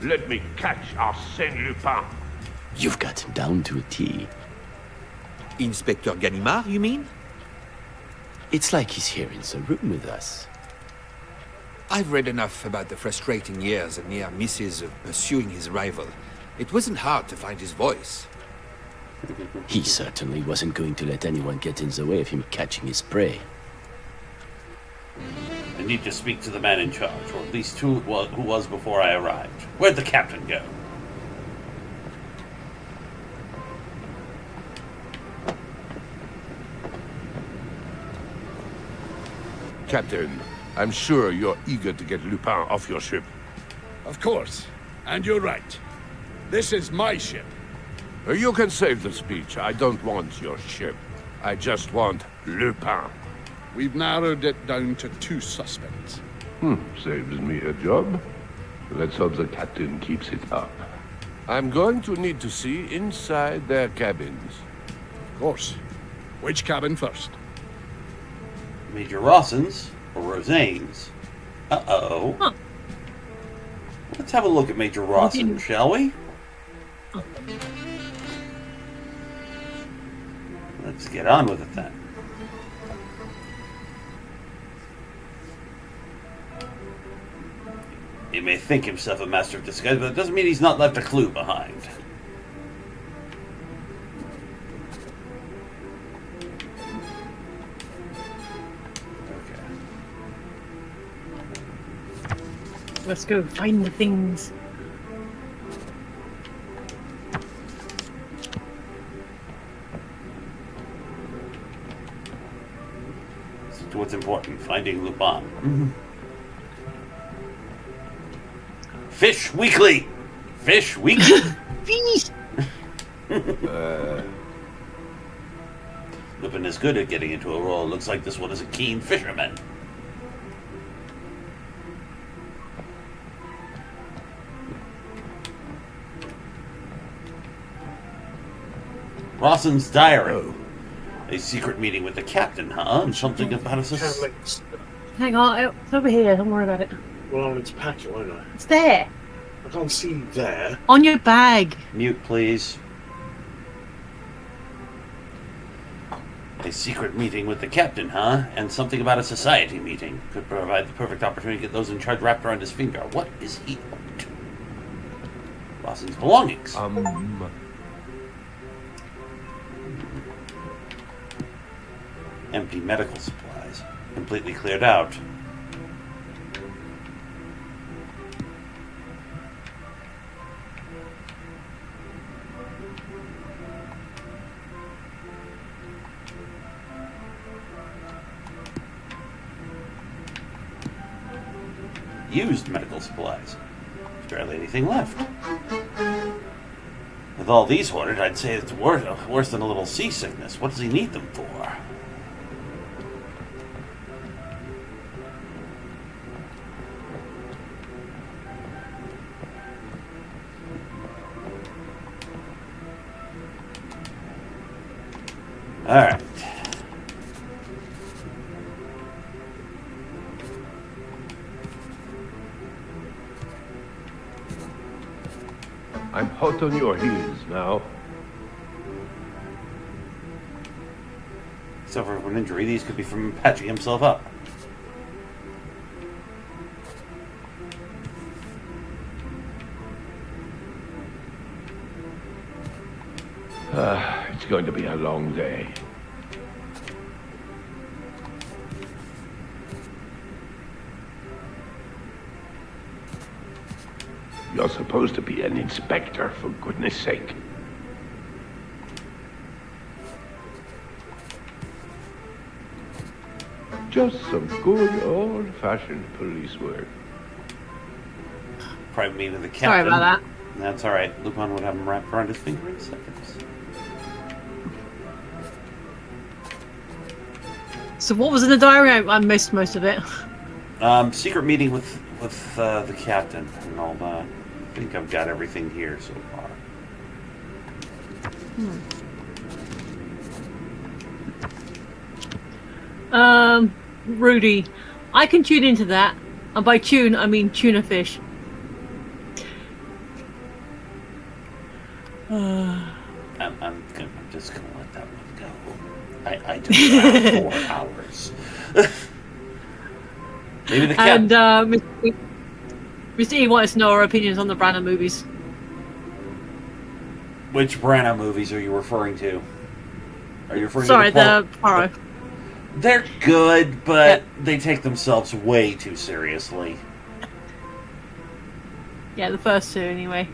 S13: let me catch Arsène Lupin.
S9: You've got him down to a T.
S8: Inspector Ganimard, you mean?
S9: It's like he's here in the room with us.
S8: I've read enough about the frustrating years and near misses of pursuing his rival. It wasn't hard to find his voice.
S9: He certainly wasn't going to let anyone get in the way of him catching his prey.
S14: I need to speak to the man in charge, or at least who was before I arrived. Where'd the captain go?
S13: Captain, I'm sure you're eager to get Lupin off your ship.
S16: Of course. And you're right. This is my ship.
S13: You can save the speech. I don't want your ship. I just want Lupin.
S16: We've narrowed it down to 2 suspects.
S13: Saves me a job. Let's hope the captain keeps it up. I'm going to need to see inside their cabins.
S16: Of course. Which cabin first?
S14: Major Rawson's or Rosane's? Uh-oh.
S15: Huh.
S14: Let's have a look at Major Rawson, shall we? Let's get on with it then. He may think himself a master of disguise, but it doesn't mean he's not left a clue behind.
S15: Let's go find the things.
S14: So what's important? Finding Lupin. Fish Weekly! Fish Weekly!
S15: Fish!
S14: Lupin is good at getting into a role. Looks like this one is a keen fisherman. Rawson's diary. A secret meeting with the captain, huh? And something about us.
S15: Hang on, it's over here. Don't worry about it.
S19: Well, I'm to pack it, won't I?
S15: It's there.
S19: I can't see there.
S15: On your bag.
S14: Mute, please. A secret meeting with the captain, huh? And something about a society meeting. Could provide the perfect opportunity to get those in charge wrapped around his finger. What is he up to? Rawson's belongings. Empty medical supplies. Completely cleared out. Used medical supplies. There's barely anything left. With all these ordered, I'd say it's worse than a little seasickness. What does he need them for? All right.
S13: I'm hot on your heels now.
S14: Suffered from an injury. These could be from patching himself up.
S13: It's going to be a long day. You're supposed to be an inspector, for goodness sake. Just some good old-fashioned police work.
S14: Private meeting with the captain.
S15: Sorry about that.
S14: That's all right. Lupin would have him wrapped around his finger in seconds.
S15: So what was in the diary? I missed most of it.
S14: Secret meeting with the captain and all that. I think I've got everything here so far.
S15: Rudy, I can tune into that, and by tune I mean tuna fish.
S14: I'm just gonna let that one go. I took about 4 hours. Maybe the captain.
S15: And Mr. E wanted to know our opinions on the Branagh movies.
S14: Which Branagh movies are you referring to? Are you referring
S15: Sorry,
S14: to
S15: the Poirot?
S14: They're good, but they take themselves way too seriously.
S15: Yeah, the first two anyway.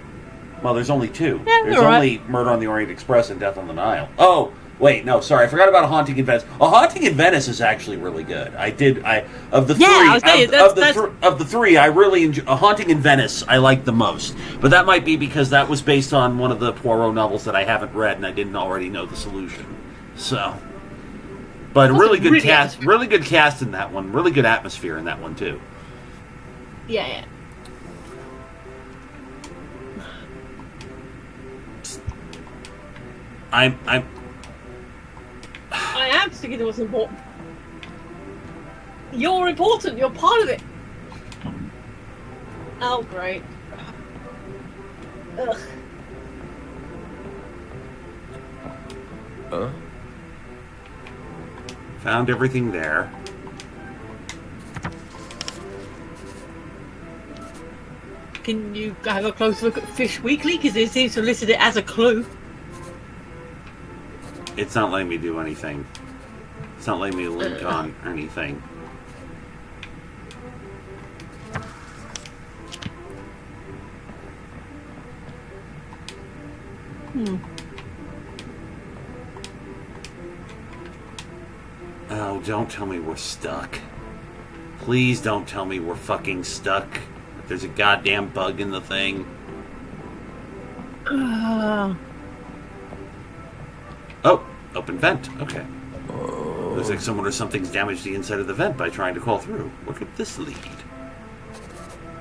S14: Well, there's only 2.
S15: Yeah,
S14: there's
S15: all right.
S14: only Murder on the Orient Express and Death on the Nile. Oh, wait, no, sorry, I forgot about A Haunting in Venice. A Haunting in Venice is actually really good. Of the three, I really enjoy A Haunting in Venice. I like the most, but that might be because that was based on one of the Poirot novels that I haven't read, and I didn't already know the solution. So, but really good cast in that one. Really good atmosphere in that one too.
S15: Yeah.
S14: I
S15: am thinking it was important. You're important. You're part of it. Oh, great. Ugh.
S14: Found everything there.
S15: Can you have a close look at Fish Weekly? Because it seems to have listed it as a clue.
S14: It's not letting me do anything. It's not letting me link on anything. Oh, don't tell me we're stuck. Please don't tell me we're fucking stuck. There's a goddamn bug in the thing. Oh, open vent. Okay. Looks like someone or something's damaged the inside of the vent by trying to crawl through. Where could this lead?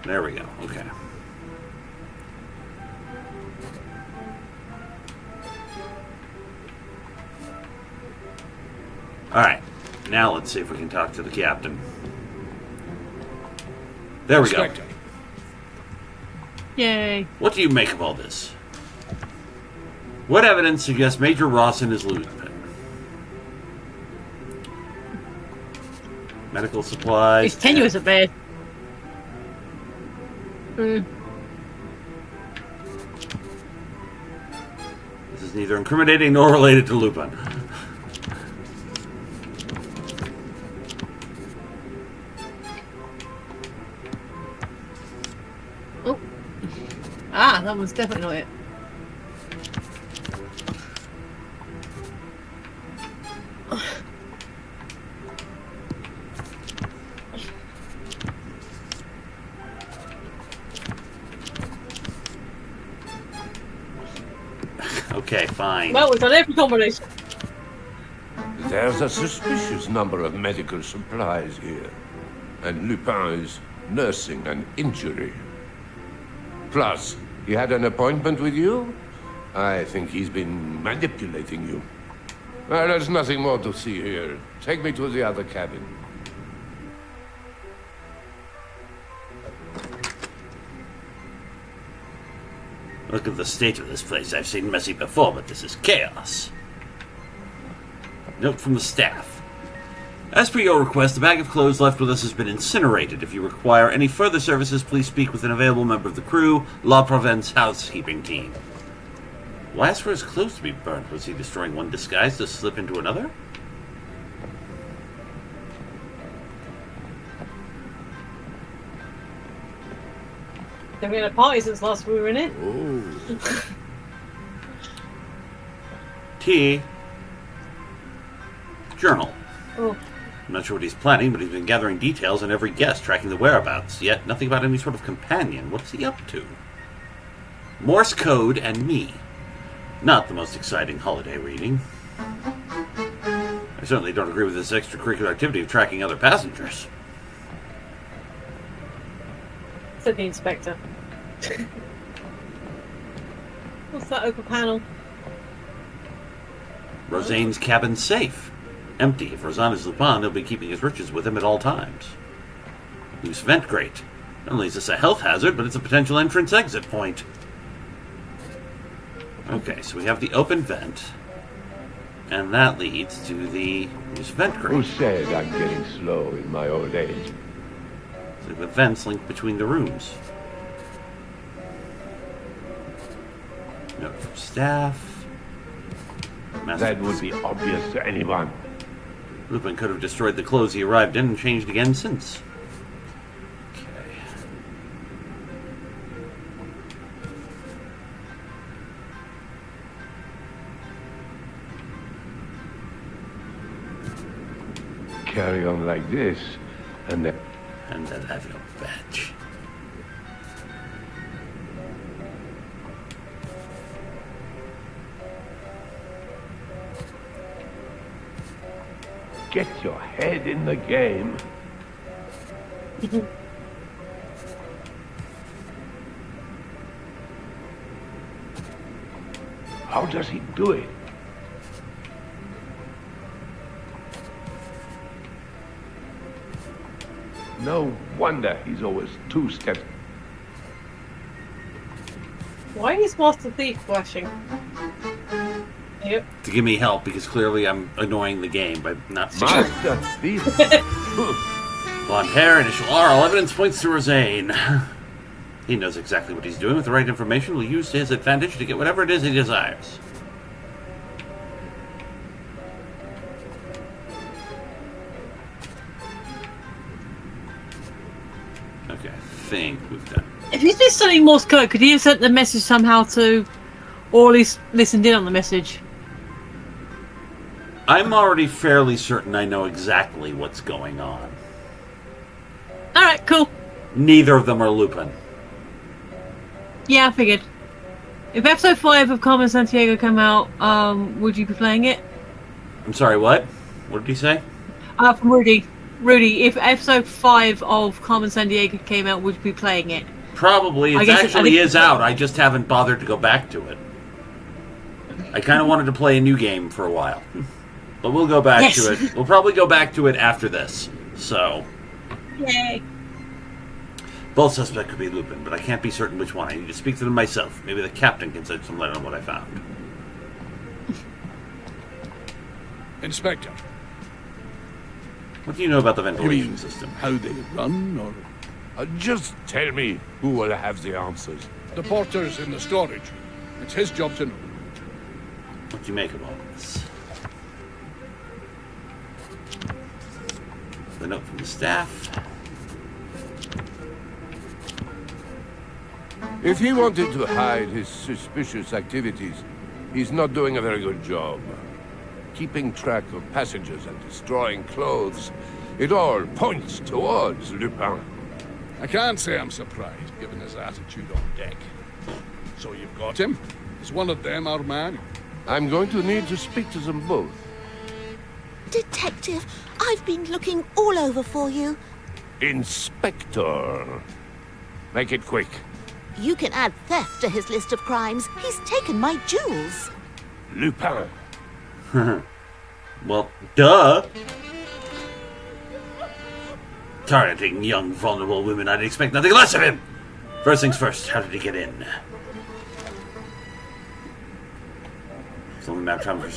S14: There we go. Okay. Alright. Now let's see if we can talk to the captain. There we go.
S15: Yay.
S14: What do you make of all this? What evidence suggests Major Rawson is Lupin? Medical supplies.
S15: It's tenuous at best.
S14: This is neither incriminating nor related to Lupin.
S15: Oh. Ah, that was definitely not it.
S14: Okay, fine.
S15: Well, we've done every combination.
S13: There's a suspicious number of medical supplies here, and Lupin is nursing an injury. Plus, he had an appointment with you? I think he's been manipulating you. Well, there's nothing more to see here. Take me to the other cabin.
S14: Look at the state of this place. I've seen messy before, but this is chaos. Note from the staff. As per your request, the bag of clothes left with us has been incinerated. If you require any further services, please speak with an available member of the crew, La Provence housekeeping team. Why ask for his clothes to be burnt? Was he destroying one disguise to slip into another?
S15: They've been at a party since last we were in it.
S14: Oh. T. Journal.
S15: Oh.
S14: I'm not sure what he's planning, but he's been gathering details on every guest, tracking the whereabouts, yet nothing about any sort of companion. What is he up to? Morse code and me. Not the most exciting holiday reading. I certainly don't agree with this extracurricular activity of tracking other passengers.
S15: Said the inspector. What's that open panel?
S14: Roseanne's cabin safe. Empty. If Roseanne is Lupin, he'll be keeping his riches with him at all times. Loose vent grate. Not only is this a health hazard, but it's a potential entrance-exit point. Okay, so we have the open vent. And that leads to the loose vent grate.
S13: Who said I'm getting slow in my old age?
S14: So the vents link between the rooms. Note from staff.
S13: That would be obvious to anyone.
S14: Lupin could have destroyed the clothes he arrived in and changed again since. Okay.
S13: Carry on like this, and then...
S14: And then have your badge.
S13: Get your head in the game. How does he do it? No wonder he's always 2 steps.
S15: Why is Master Thief flashing? Yep.
S14: To give me help, because clearly I'm annoying the game by not seeing
S13: Master Thief.
S14: Blonde hair, initial R, all evidence points to Roseanne. He knows exactly what he's doing. With the right information, will use to his advantage to get whatever it is he desires. Okay, I think we've done.
S15: If he's been studying Morse code, could he have sent the message somehow to Or at least listened in on the message.
S14: I'm already fairly certain I know exactly what's going on.
S15: Alright, cool.
S14: Neither of them are Lupin.
S15: Yeah, I figured. If episode 5 of Carmen Sandiego came out, would you be playing it?
S14: I'm sorry, what? What did he say?
S15: From Rudy. Rudy, if episode 5 of Carmen Sandiego came out, would you be playing it?
S14: Probably. It
S15: I think
S14: actually is out. I just haven't bothered to go back to it. I kind of wanted to play a new game for a while. But we'll go back to it. We'll probably go back to it after this. So.
S15: Yay.
S14: Both suspects could be Lupin, but I can't be certain which one. I need to speak to them myself. Maybe the captain can shed some light on what I found.
S20: Inspector.
S14: What do you know about the ventilation system?
S20: How they run, or...
S13: Just tell me who will have the answers.
S20: The porter's in the storage room. It's his job to know.
S14: What do you make of all this? The note from the staff.
S13: If he wanted to hide his suspicious activities, he's not doing a very good job. Keeping track of passengers and destroying clothes, it all points towards Lupin.
S20: I can't say I'm surprised, given his attitude on deck. So you've got him? Is one of them our man?
S13: I'm going to need to speak to them both.
S11: Detective, I've been looking all over for you.
S13: Inspector. Make it quick.
S11: You can add theft to his list of crimes. He's taken my jewels.
S13: Lupin.
S14: Well, duh. Targeting young, vulnerable women, I'd expect nothing less of him. First things first, how did he get in? Someone map time for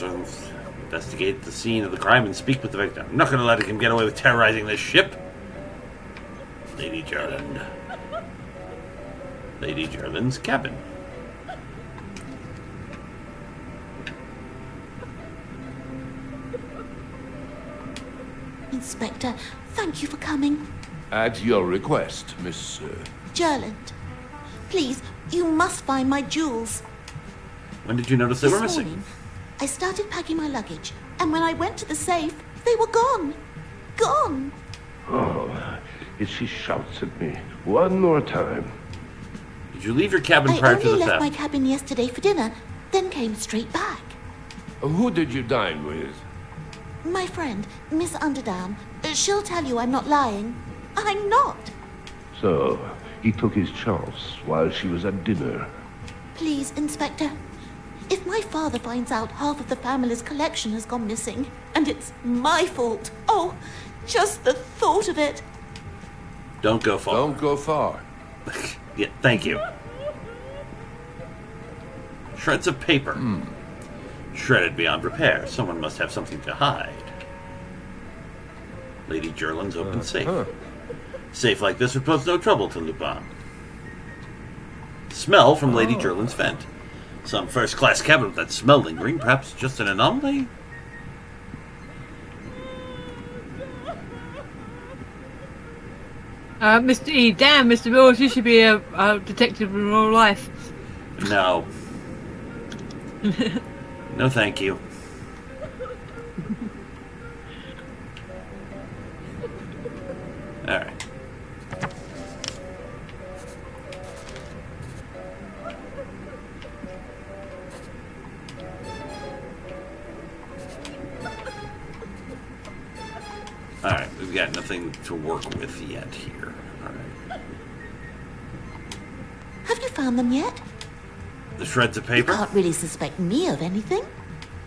S14: investigate the scene of the crime and speak with the victim. I'm not going to let him get away with terrorizing this ship. Lady Jerland. Lady Jerland's cabin.
S11: Inspector, thank you for coming.
S13: At your request, Miss...
S11: Jerland, please, you must find my jewels.
S14: When did you notice they were
S11: This
S14: missing?
S11: morning, I started packing my luggage, and when I went to the safe, they were gone. Gone.
S13: Oh, if she shouts at me one more time.
S14: Did you leave your cabin
S11: I
S14: prior to
S11: only
S14: the
S11: left
S14: theft?
S11: my cabin yesterday for dinner, then came straight back.
S13: Who did you dine with?
S11: My friend, Miss Underdown, she'll tell you I'm not lying. I'm not.
S13: So, he took his chance while she was at dinner.
S11: Please, Inspector. If my father finds out half of the family's collection has gone missing, and it's my fault, oh, just the thought of it.
S14: Don't go far.
S13: Don't go far.
S14: Yeah, thank you. Shreds of paper. Shredded beyond repair. Someone must have something to hide. Lady Jerland's open safe. Safe like this would pose no trouble to Lupin. Smell from Lady Jerland's vent. Some first-class cabin with that smell lingering. Perhaps just an anomaly?
S15: Mr. E, damn, Mr. Mills, you should be a detective in real life.
S14: No. No, thank you. All right. All right, we've got nothing to work with yet here. All right.
S11: Have you found them yet?
S14: The shreds of paper?
S11: You can't really suspect me of anything.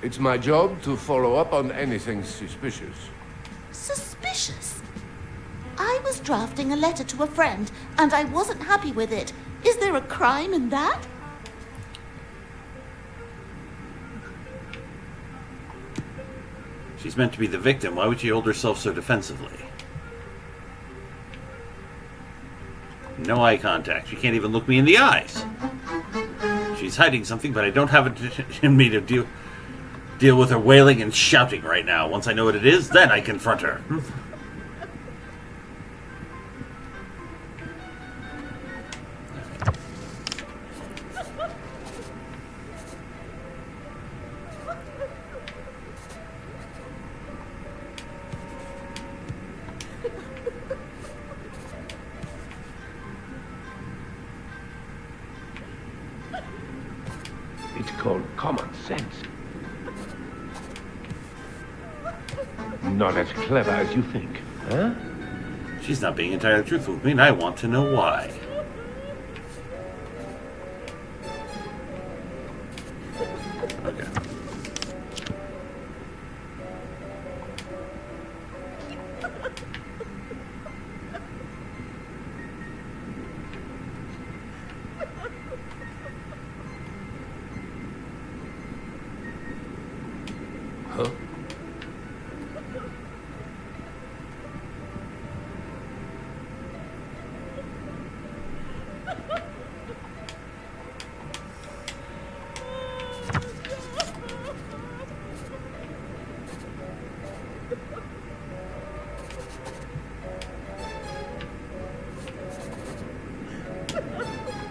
S13: It's my job to follow up on anything suspicious.
S11: Suspicious? I was drafting a letter to a friend, and I wasn't happy with it. Is there a crime in that?
S14: She's meant to be the victim. Why would she hold herself so defensively? No eye contact. She can't even look me in the eyes. She's hiding something, but I don't have it in me to deal with her wailing and shouting right now. Once I know what it is, then I confront her.
S13: It's called common sense. Not as clever as you think, huh?
S14: She's not being entirely truthful with me, and I want to know why. Okay.
S13: Huh?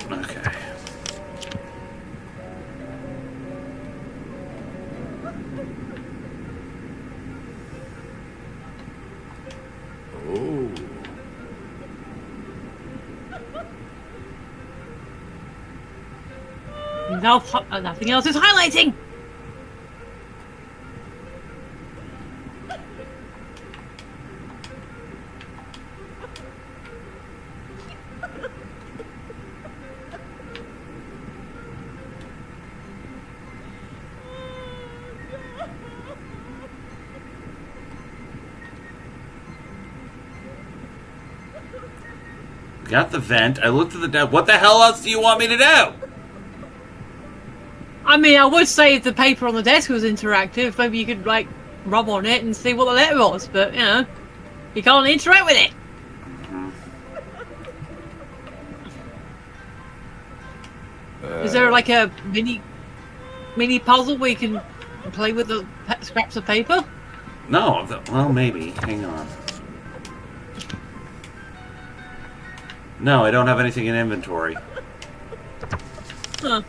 S14: Okay.
S13: Oh.
S15: Nothing else is highlighting.
S14: Got the vent. I looked at the desk. What the hell else do you want me to do?
S15: I mean, I would say if the paper on the desk was interactive, maybe you could, like, rub on it and see what the letter was, but, you know, you can't interact with it. Is there, like, a mini puzzle where you can play with the scraps of paper?
S14: No. Well, maybe. Hang on. No, I don't have anything in inventory.
S15: Huh.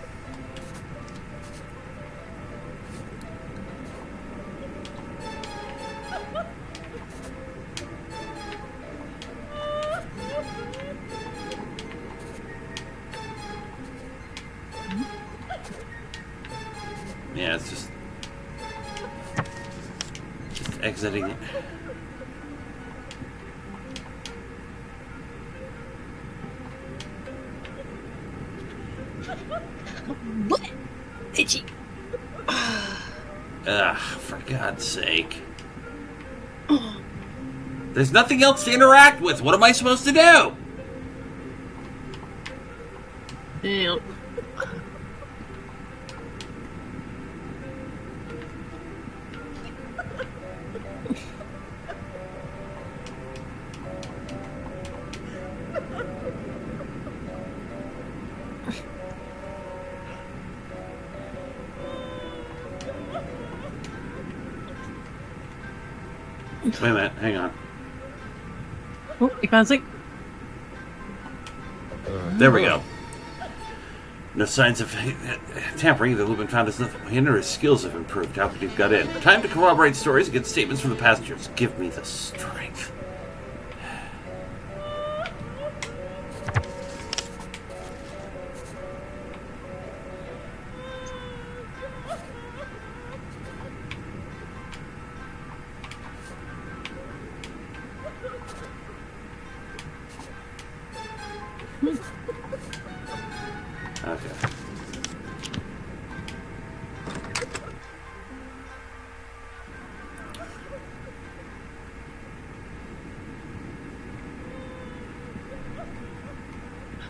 S14: Yeah, it's just exiting it.
S15: What? Itchy.
S14: Ugh, for God's sake. There's nothing else to interact with. What am I supposed to do?
S15: Yeah.
S14: Wait a minute, hang on.
S15: Oh, you found something?
S14: There we go. No signs of tampering. Either Lupin found his nothing. His skills have improved. How could he have got in? Time to corroborate stories and get statements from the passengers. Give me the strength. Okay.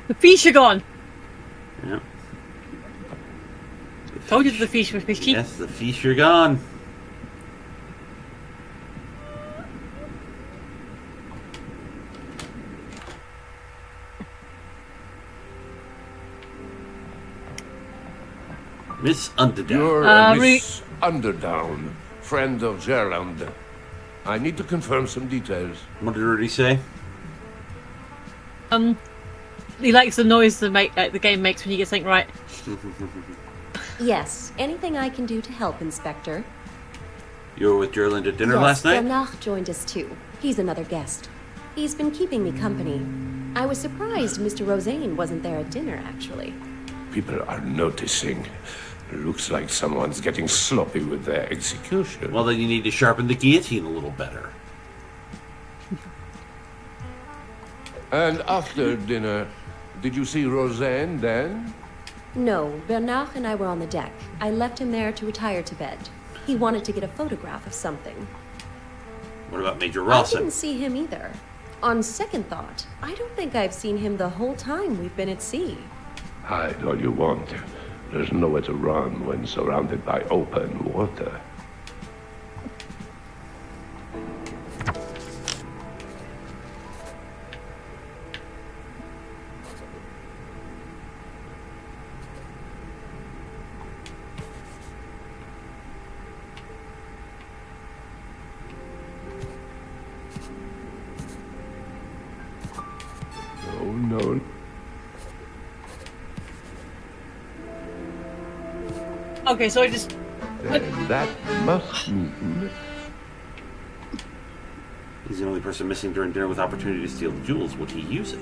S15: The fish are gone.
S14: Yeah.
S15: Told you the fish were fishy.
S14: Yes, the fish are gone. Miss Underdown.
S13: You're Miss Underdown, friend of Gerland. I need to confirm some details.
S14: What did he say?
S15: He likes the noise the game makes when you get something right.
S10: Yes, anything I can do to help, Inspector?
S14: You were with Gerland at dinner
S10: yes,
S14: last night?
S10: Bernard joined us too. He's another guest. He's been keeping me company. I was surprised Mr. Rosaine wasn't there at dinner, actually.
S13: People are noticing. Looks like someone's getting sloppy with their execution.
S14: Well, then you need to sharpen the guillotine a little better.
S13: And after dinner, did you see Roseanne then?
S10: No, Bernard and I were on the deck. I left him there to retire to bed. He wanted to get a photograph of something.
S14: What about Major
S10: I
S14: Rawson?
S10: didn't see him either. On second thought, I don't think I've seen him the whole time we've been at sea.
S13: Hide all you want. There's nowhere to run when surrounded by open water. No.
S15: Okay, so I just...
S13: Then that must mean...
S14: He's the only person missing during dinner with opportunity to steal the jewels. Would he use it?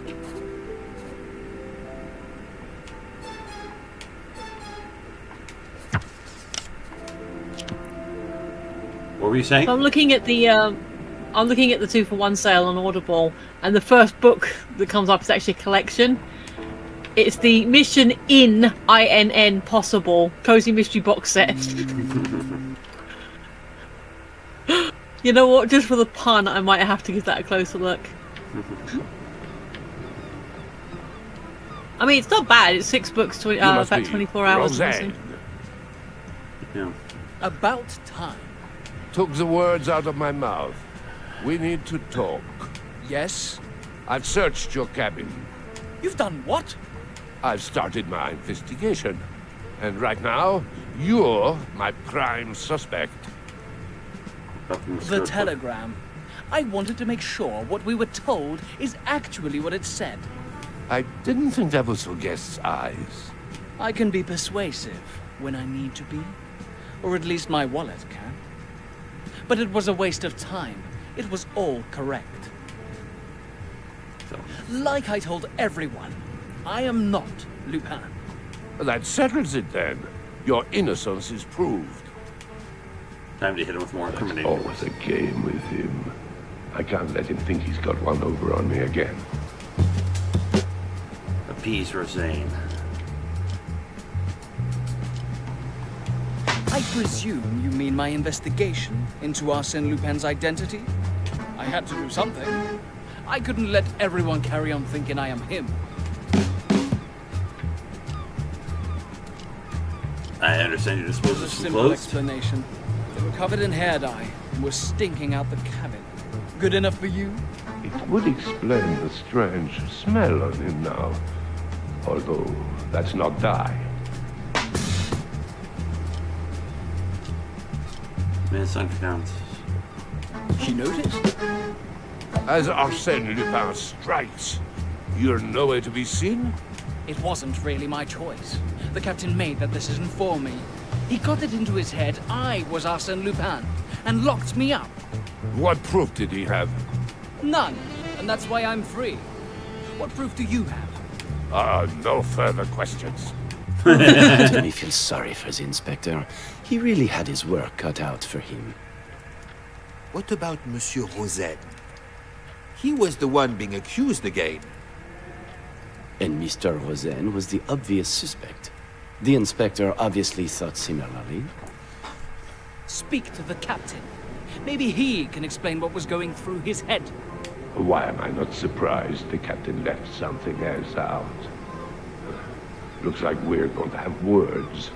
S14: What were you saying?
S15: I'm looking at the 2-for-1 sale on Audible, and the first book that comes up is actually a collection. It's the Mission in INN Possible Cozy Mystery Box Set. You know what? Just for the pun, I might have to give that a closer look. I mean, it's not bad. It's 6 books, about 24 hours.
S13: Roseanne.
S14: Yeah.
S17: About time.
S13: Took the words out of my mouth. We need to talk.
S17: Yes?
S13: I've searched your cabin.
S17: You've done what?
S13: I've started my investigation. And right now, you're my prime suspect.
S17: The telegram. I wanted to make sure what we were told is actually what it said.
S13: I didn't think that was for guests' eyes.
S17: I can be persuasive when I need to be. Or at least my wallet can. But it was a waste of time. It was all correct. Like I told everyone, I am not Lupin.
S13: That settles it then. Your innocence is proved.
S14: Time to hit him with more incriminating.
S13: Always a game with him. I can't let him think he's got one over on me again.
S14: Appease Roseanne.
S17: I presume you mean my investigation into Arsène Lupin's identity? I had to do something. I couldn't let everyone carry on thinking I am him.
S14: I understand you disposed
S17: It
S14: of
S17: was a
S14: some
S17: simple
S14: clothes.
S17: explanation. They were covered in hair dye and were stinking out the cabin. Good enough for you?
S13: It would explain the strange smell on him now. Although, that's not dye.
S14: Miss Uncounts.
S17: She noticed?
S13: As Arsène Lupin strikes, you're nowhere to be seen?
S17: It wasn't really my choice. The captain made that decision for me. He got it into his head I was Arsène Lupin, and locked me up.
S13: What proof did he have?
S17: None, and that's why I'm free. What proof do you have?
S13: No further questions.
S9: Let me feel sorry for the inspector. He really had his work cut out for him.
S8: What about Monsieur Rosen? He was the one being accused again.
S9: And Mr. Rosen was the obvious suspect. The inspector obviously thought similarly.
S17: Speak to the captain. Maybe he can explain what was going through his head.
S13: Why am I not surprised the captain left something else out? Looks like we're going to have words.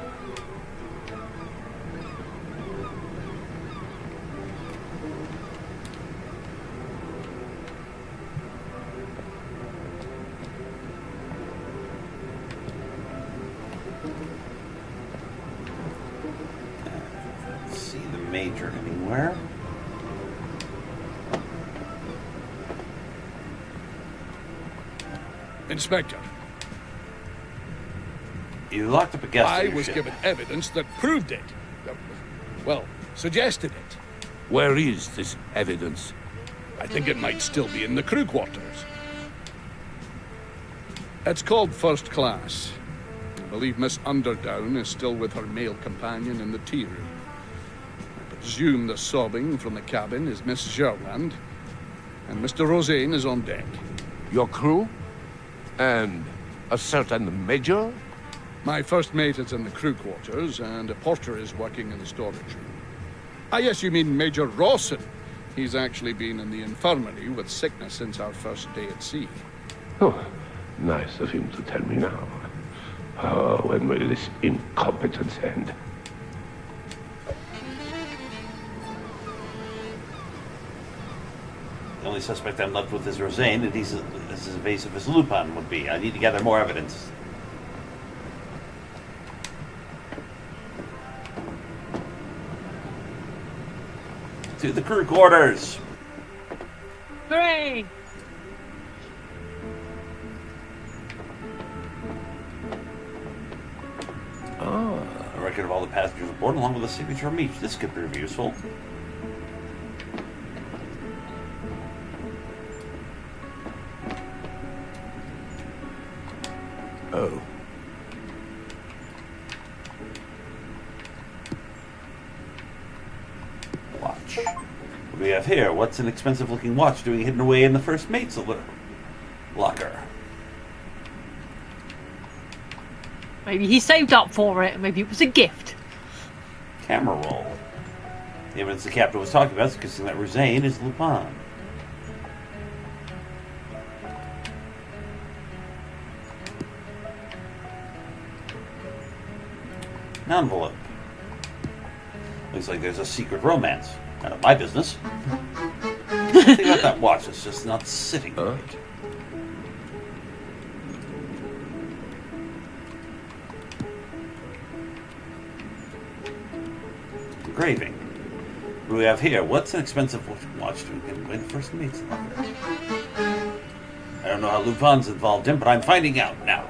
S14: See the Major anywhere?
S20: Inspector,
S14: You locked up a guest.
S20: I
S14: in your
S20: was
S14: ship.
S20: given evidence that proved it. Well, suggested it.
S13: Where is this evidence?
S20: I think it might still be in the crew quarters. It's called first class. I believe Miss Underdown is still with her male companion in the tea room. I presume the sobbing from the cabin is Miss Gerland, and Mr. Rosaine is on deck.
S13: Your crew? And a certain major?
S20: My first mate is in the crew quarters, and a porter is working in the storage room. Ah, yes, you mean Major Rawson. He's actually been in the infirmary with sickness since our first day at sea.
S13: Oh, nice of him to tell me now. Oh, when will this incompetence end?
S14: The only suspect I'm left with is Rosaine, and he's as evasive as Lupin would be. I need to gather more evidence. To the crew quarters!
S15: Hooray!
S14: Oh. A record of all the passengers aboard, along with a signature from each. This could prove useful.
S13: Oh.
S14: Watch. What do we have here? What's an expensive-looking watch doing hidden away in the first mate's locker?
S15: Maybe he saved up for it. Maybe it was a gift.
S14: Camera roll. The evidence the captain was talking about is suggesting that Rosaine is Lupin. An envelope. Looks like there's a secret romance. None of my business. The thing about that watch is just not sitting right. Engraving. What do we have here? What's an expensive watch doing hidden away in the first mate's locker? I don't know how Lupin's involved in, but I'm finding out now.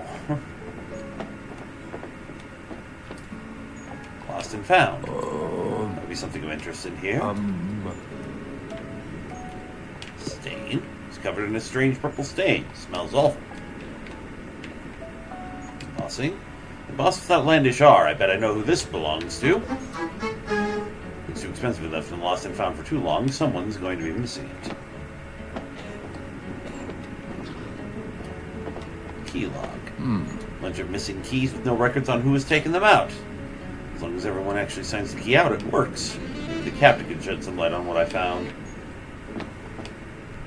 S14: Lost and found. There'll be something of interest in here. Stain. It's covered in a strange purple stain. Smells awful. Embossing. Embossed with outlandish R. I bet I know who this belongs to. It's too expensive enough and lost and found for too long. Someone's going to be missing it. Key log. Bunch of missing keys with no records on who has taken them out. As long as everyone actually signs the key out, it works. Maybe the captain can shed some light on what I found.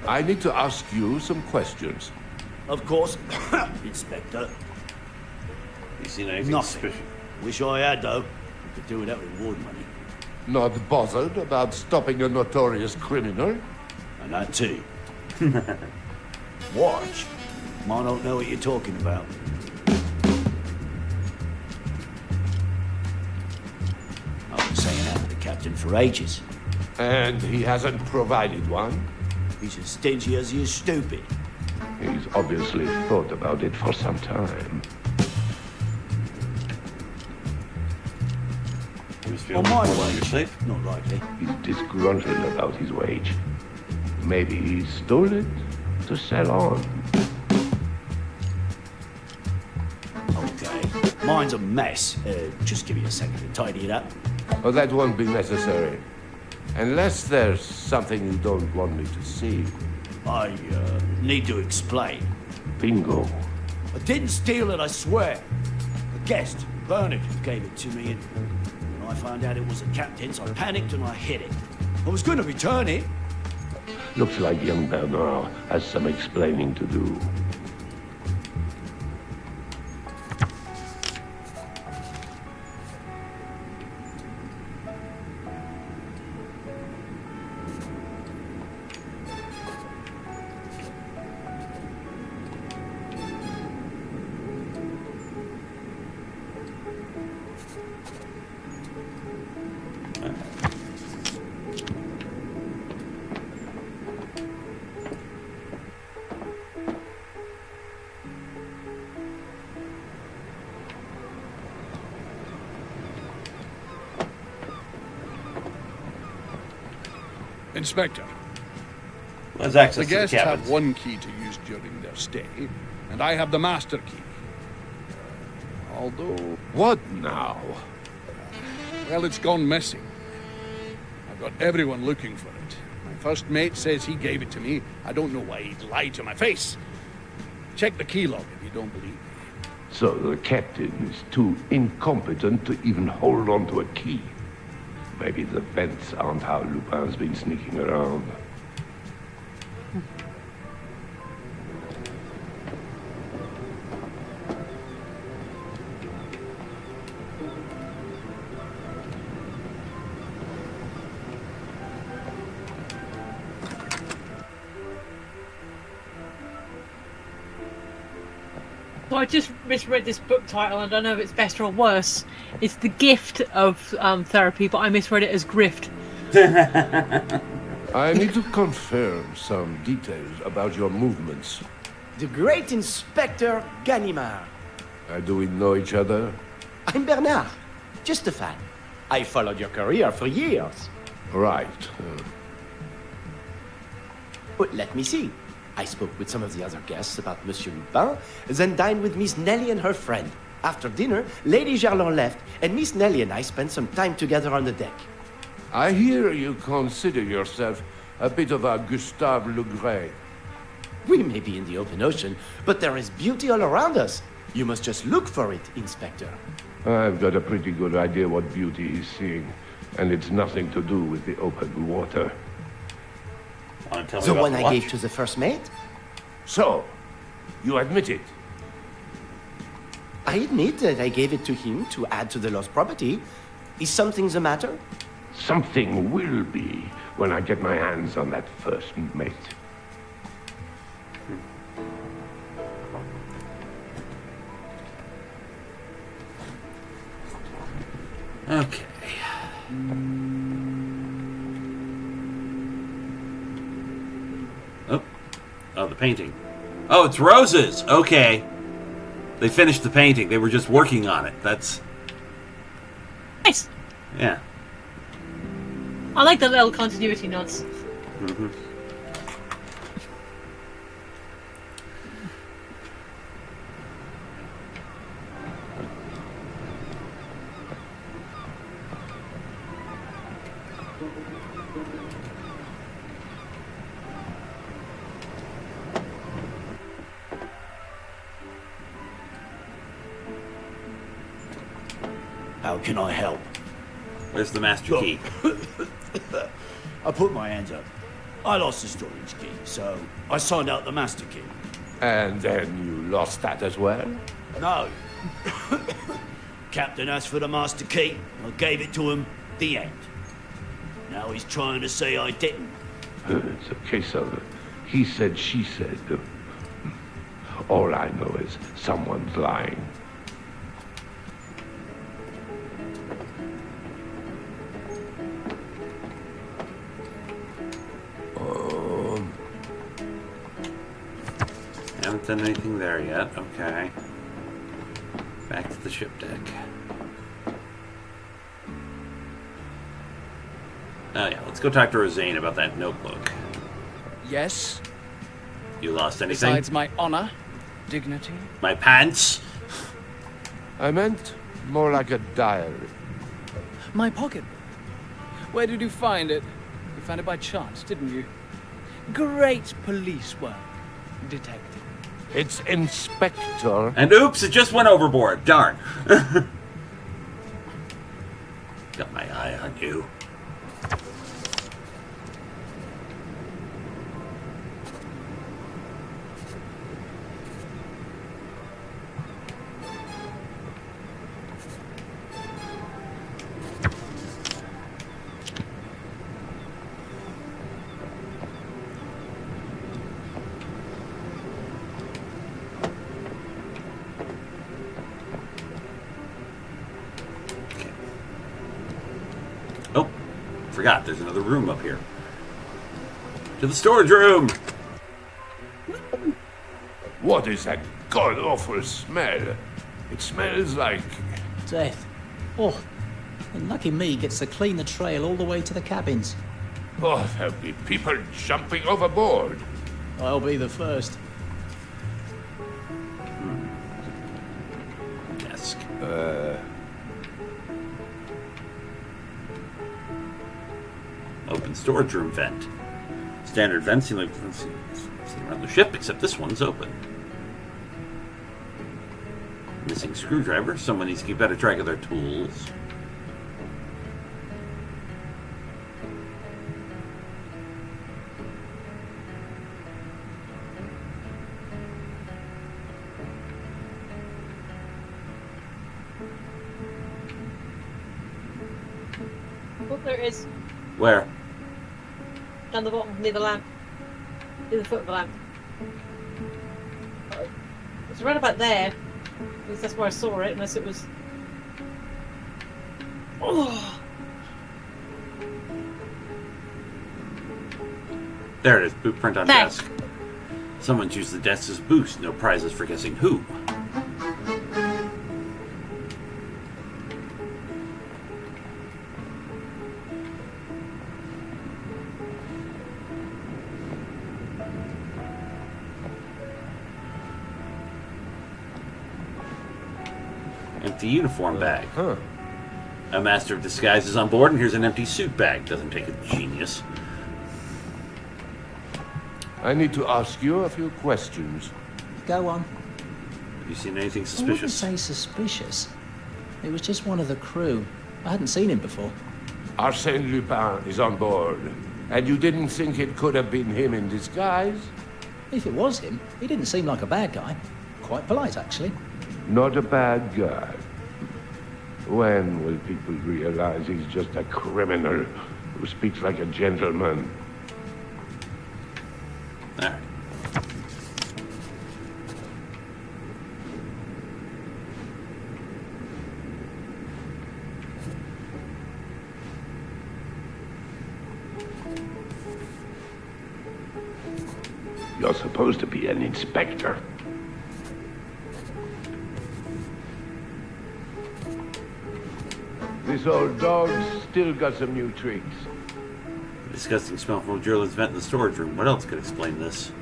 S13: I need to ask you some questions.
S21: Of course, Inspector.
S14: You seen anything suspicious?
S21: Wish I had, though. Could do without reward money.
S13: Not bothered about stopping a notorious criminal?
S21: And that too. Watch. I don't know what you're talking about. I've been saying that to the captain for ages.
S13: And he hasn't provided one?
S21: He's as stingy as he is stupid.
S13: He's obviously thought about it for some time.
S21: On my wage, not likely.
S13: He's disgruntled about his wage. Maybe he stole it to sell on.
S21: Okay. Mine's a mess. Just give me a second to tidy it up.
S13: Oh, that won't be necessary. Unless there's something you don't want me to see.
S21: I need to explain.
S13: Bingo.
S21: I didn't steal it, I swear. A guest, Bernard, gave it to me, and when I found out it was the captain's, I panicked and I hid it. I was going to return it.
S13: Looks like young Bernard has some explaining to do.
S20: Inspector.
S14: Let's access
S20: the guests
S14: to the cabins.
S20: have one key to use during their stay, and I have the master key. Although,
S13: What now?
S20: well, it's gone missing. I've got everyone looking for it. My first mate says he gave it to me. I don't know why he'd lie to my face. Check the key log if you don't believe me.
S13: So the captain is too incompetent to even hold on to a key. Maybe the vents aren't how Lupin's been sneaking around.
S15: So I just misread this book title. I don't know if it's better or worse. It's The Gift of Therapy, but I misread it as Grift.
S13: I need to confirm some details about your movements.
S9: The great Inspector Ganimard.
S13: Do we know each other?
S9: I'm Bernard. Just a fan. I followed your career for years.
S13: Right.
S9: But let me see. I spoke with some of the other guests about Monsieur Lupin, then dined with Miss Nellie and her friend. After dinner, Lady Gerlon left, and Miss Nellie and I spent some time together on the deck.
S13: I hear you consider yourself a bit of a Gustave Le Gray.
S9: We may be in the open ocean, but there is beauty all around us. You must just look for it, Inspector.
S13: I've got a pretty good idea what beauty is seeing, and it's nothing to do with the open water.
S9: The one I gave to the first mate?
S13: So, you admit it?
S9: I admit that I gave it to him to add to the lost property. Is something the matter?
S13: Something will be when I get my hands on that first mate.
S14: Okay. Oh, the painting. Oh, it's roses. Okay. They finished the painting. They were just working on it. That's...
S15: Nice.
S14: Yeah.
S15: I like the little continuity nods.
S14: Mm-hmm.
S21: How can I help?
S14: Where's the master key?
S21: I put my hands up. I lost the storage key, so I signed out the master key.
S13: And then you lost that as well?
S21: No. Captain asked for the master key. I gave it to him. The end. Now he's trying to say I didn't.
S13: It's a case of he said, she said. All I know is someone's lying.
S14: Haven't done anything there yet. Okay. Back to the ship deck. Oh yeah, let's go talk to Rosane about that notebook.
S17: Yes?
S14: You lost anything?
S17: Besides my honor, dignity.
S14: My pants?
S13: I meant more like a diary.
S17: My pocketbook. Where did you find it? You found it by chance, didn't you? Great police work, detective.
S13: It's Inspector.
S14: And oops, it just went overboard. Darn. Got my eye on you. Forgot, there's another room up here. To the storage room!
S13: What is that god-awful smell? It smells like...
S12: Death. Oh, and lucky me gets to clean the trail all the way to the cabins.
S13: Oh, there'll be people jumping overboard.
S12: I'll be the first.
S14: Desk. Open storage room vent. Standard vents seem like seen around the ship, except this one's open. Missing screwdriver. Someone needs to keep better track of their tools.
S15: Oh, there it is.
S14: Where?
S15: Down the bottom, near the lamp. Near the foot of the lamp. It's right about there. At least that's where I saw it, unless it was... Oh!
S14: There it is. Boot print on
S15: Thanks.
S14: desk. Someone's used the desk as boost. No prizes for guessing who. Empty uniform bag. A master of disguise is on board, and here's an empty suit bag. Doesn't take a genius.
S13: I need to ask you a few questions.
S12: Go on.
S14: Have you seen anything
S12: I wouldn't
S14: suspicious?
S12: say suspicious. It was just one of the crew. I hadn't seen him before.
S13: Arsène Lupin is on board, and you didn't think it could have been him in disguise?
S12: If it was him, he didn't seem like a bad guy. Quite polite, actually.
S13: Not a bad guy. When will people realize he's just a criminal who speaks like a gentleman?
S14: All right.
S13: You're supposed to be an inspector. This old dog's still got some new tricks.
S14: The disgusting smell from Gerald's vent in the storage room. What else could explain this?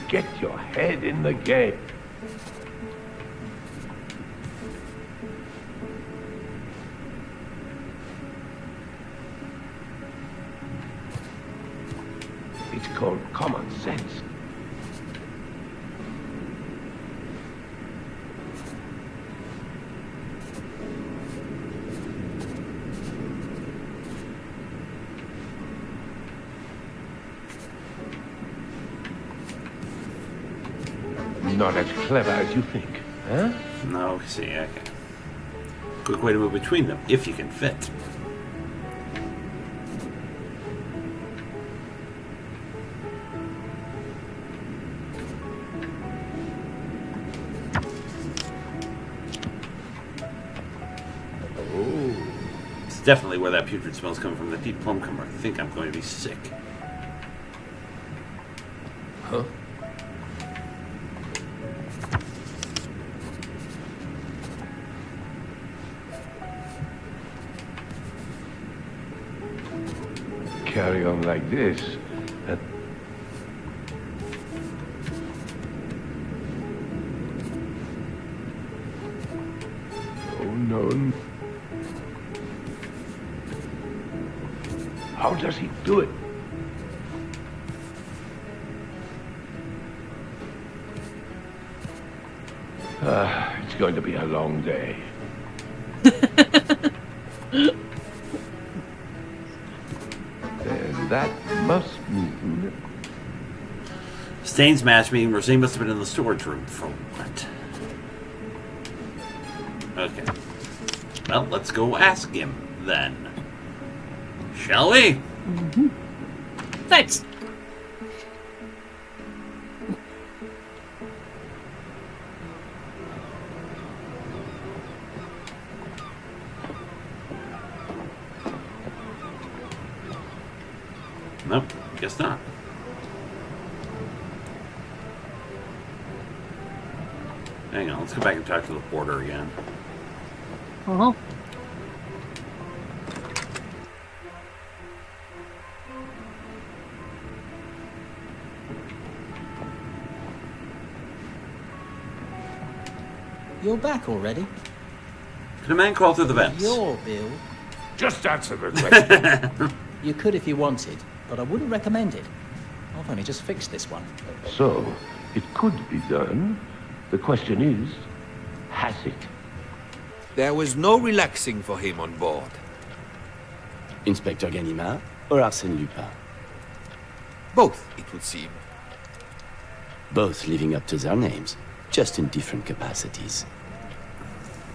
S13: Get your head in the game. It's called common sense. Not as clever as you think, huh?
S14: No, see, okay. Quick way to move between them, if you can fit.
S13: Oh.
S14: It's definitely where that putrid smell's coming from, the deep plum comer. I think I'm going to be sick.
S13: Huh? Carry on like this. Oh no. How does he do it? It's going to be a long day. And that must mean...
S14: Stains match meaning Rosé must have been in the storage room for what? Okay. Well, let's go ask him then. Shall we?
S15: Mm-hmm. Thanks.
S14: Nope, guess not. Hang on, let's go back and talk to the porter again.
S15: Uh-huh.
S12: You're back already?
S14: Can a man crawl through the vents?
S12: Your bill.
S13: Just answer the question.
S12: You could if you wanted, but I wouldn't recommend it. I've only just fixed this one.
S13: So, it could be done. The question is, has it?
S8: There was no relaxing for him on board.
S9: Inspector Ganimard or Arsène Lupin?
S8: Both, it would seem.
S9: Both living up to their names, just in different capacities.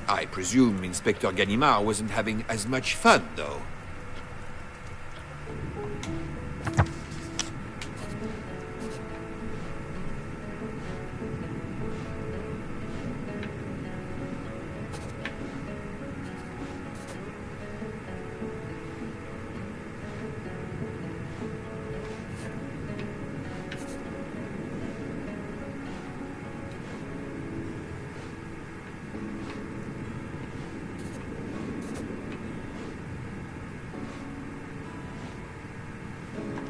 S8: I presume Inspector Ganimard wasn't having as much fun, though.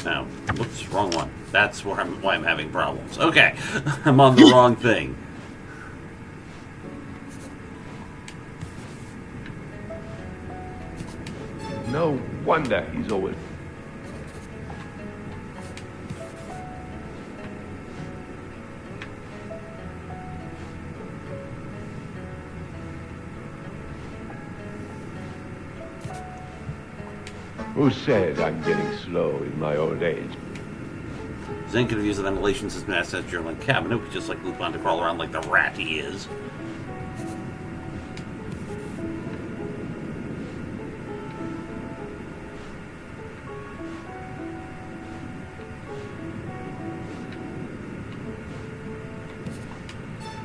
S14: No, whoops, wrong one. That's why I'm having problems. Okay, I'm on the wrong thing.
S13: No wonder he's always... Who said I'm getting slow in my old age?
S14: Zane could have used the ventilation system as a German cabinet, which just like Lupin to crawl around like the rat he is.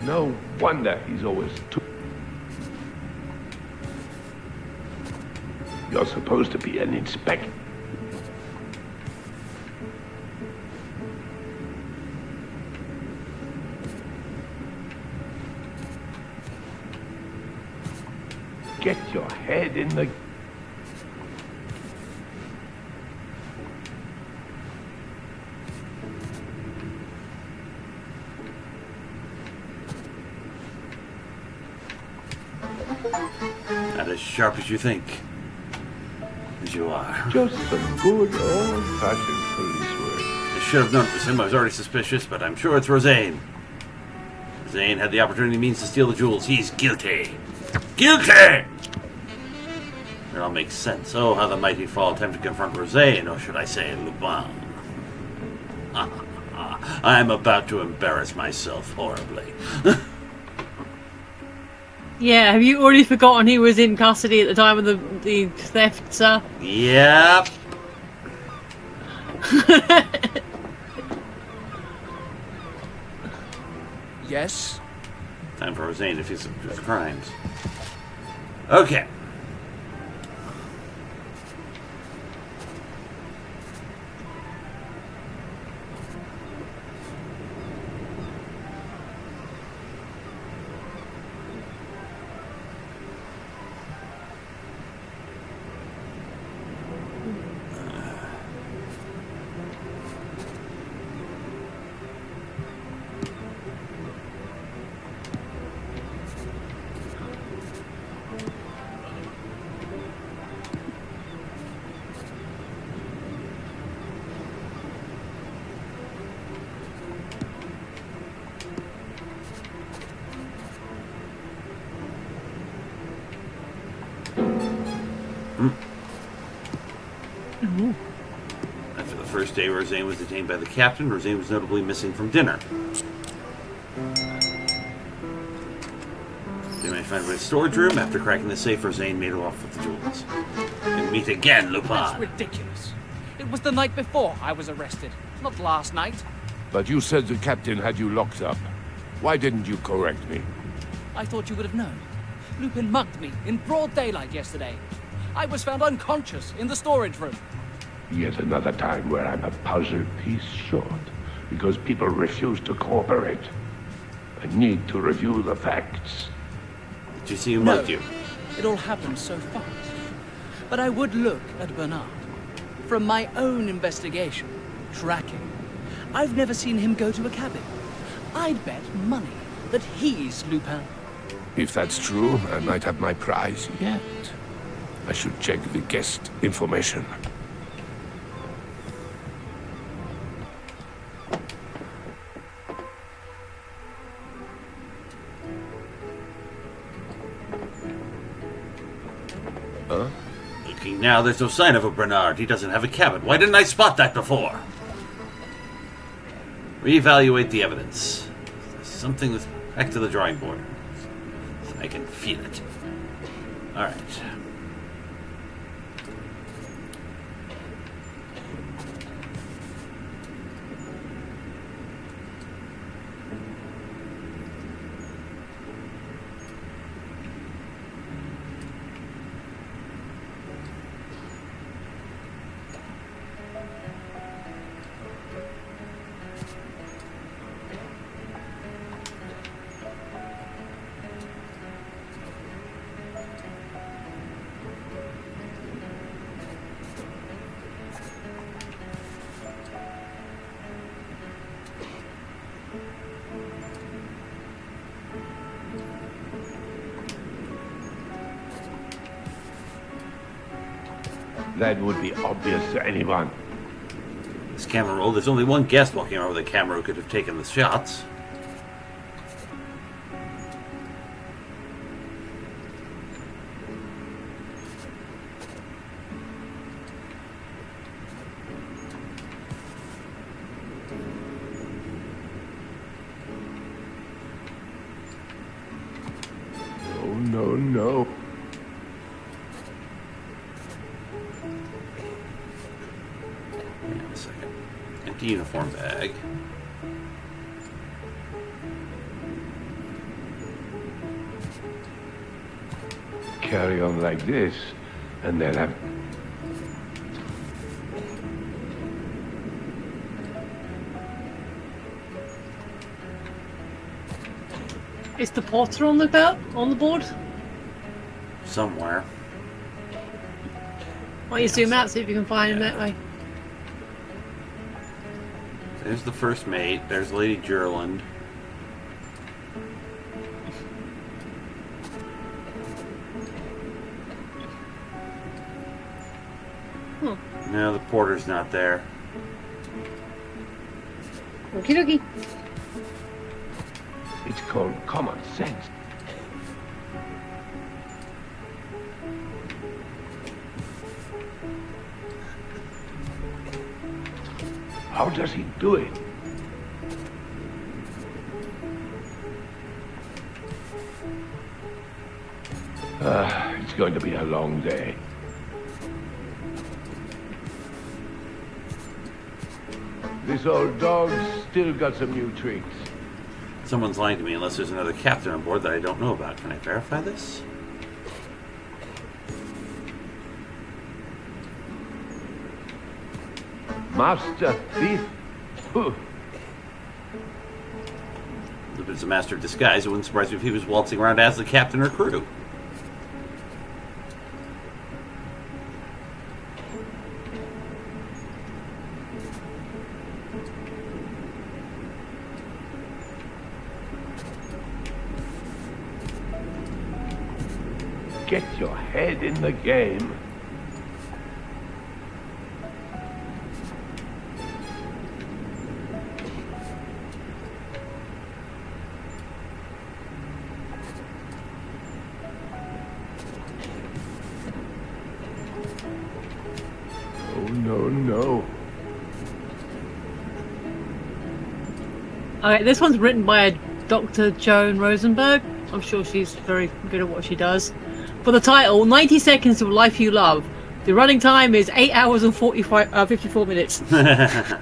S13: No wonder he's always too... You're supposed to be an inspector. Get your head in the...
S14: Not as sharp as you think. As you are.
S13: Just some good old-fashioned police work.
S14: I should have known it was him. I was already suspicious, but I'm sure it's Rosane. Rosane had the opportunity means to steal the jewels. He's guilty. Guilty! It all makes sense. Oh, how the mighty fall attempt to confront Rosane, or should I say Lupin. I'm about to embarrass myself horribly.
S15: Yeah, have you already forgotten he was in custody at the time of the theft, sir?
S14: Yep.
S17: Yes?
S14: Time for Rosane to face his crimes. Okay. After the first day, Rosane was detained by the captain. Rosane was notably missing from dinner. They might find her in a storage room. After cracking the safe, Rosane made her off with the jewels. And meet again, Lupin.
S17: That's ridiculous. It was the night before I was arrested, not last night.
S13: But you said the captain had you locked up. Why didn't you correct me?
S17: I thought you would have known. Lupin mugged me in broad daylight yesterday. I was found unconscious in the storage room.
S13: Yet another time where I'm a puzzle piece short because people refuse to cooperate. I need to review the facts.
S14: Did you see who
S17: No,
S14: mugged you?
S17: it all happened so fast. But I would look at Bernard. From my own investigation, tracking, I've never seen him go to a cabin. I'd bet money that he's Lupin.
S13: If that's true, I might have my prize yet. I should check the guest information.
S14: Huh? Looking now, there's no sign of a Bernard. He doesn't have a cabin. Why didn't I spot that before? Reevaluate the evidence. Something that's back to the drawing board. I can feel it. Alright.
S13: That would be obvious to anyone.
S14: This camera roll, there's only one guest walking around with a camera who could have taken the shots.
S13: No.
S14: Hang on a second. Empty uniform bag.
S13: Carry on like this, and they'll have...
S15: Is the porter on the board?
S14: Somewhere.
S15: Why don't you zoom out, see if you can find him that way.
S14: There's the first mate. There's Lady Jerland. No, the porter's not there.
S15: Okie dokie.
S13: It's called common sense. How does he do it? It's going to be a long day. This old dog's still got some new tricks.
S14: Someone's lying to me unless there's another captain on board that I don't know about. Can I verify this?
S13: Master thief?
S14: Lupin's a master of disguise. It wouldn't surprise me if he was waltzing around as the captain or crew.
S13: Get your head in the game. Oh, no.
S15: Okay, this one's written by Dr. Joan Rosenberg. I'm sure she's very good at what she does. For the title, 90 Seconds of Life You Love. The running time is 8 hours and 54 minutes. I'm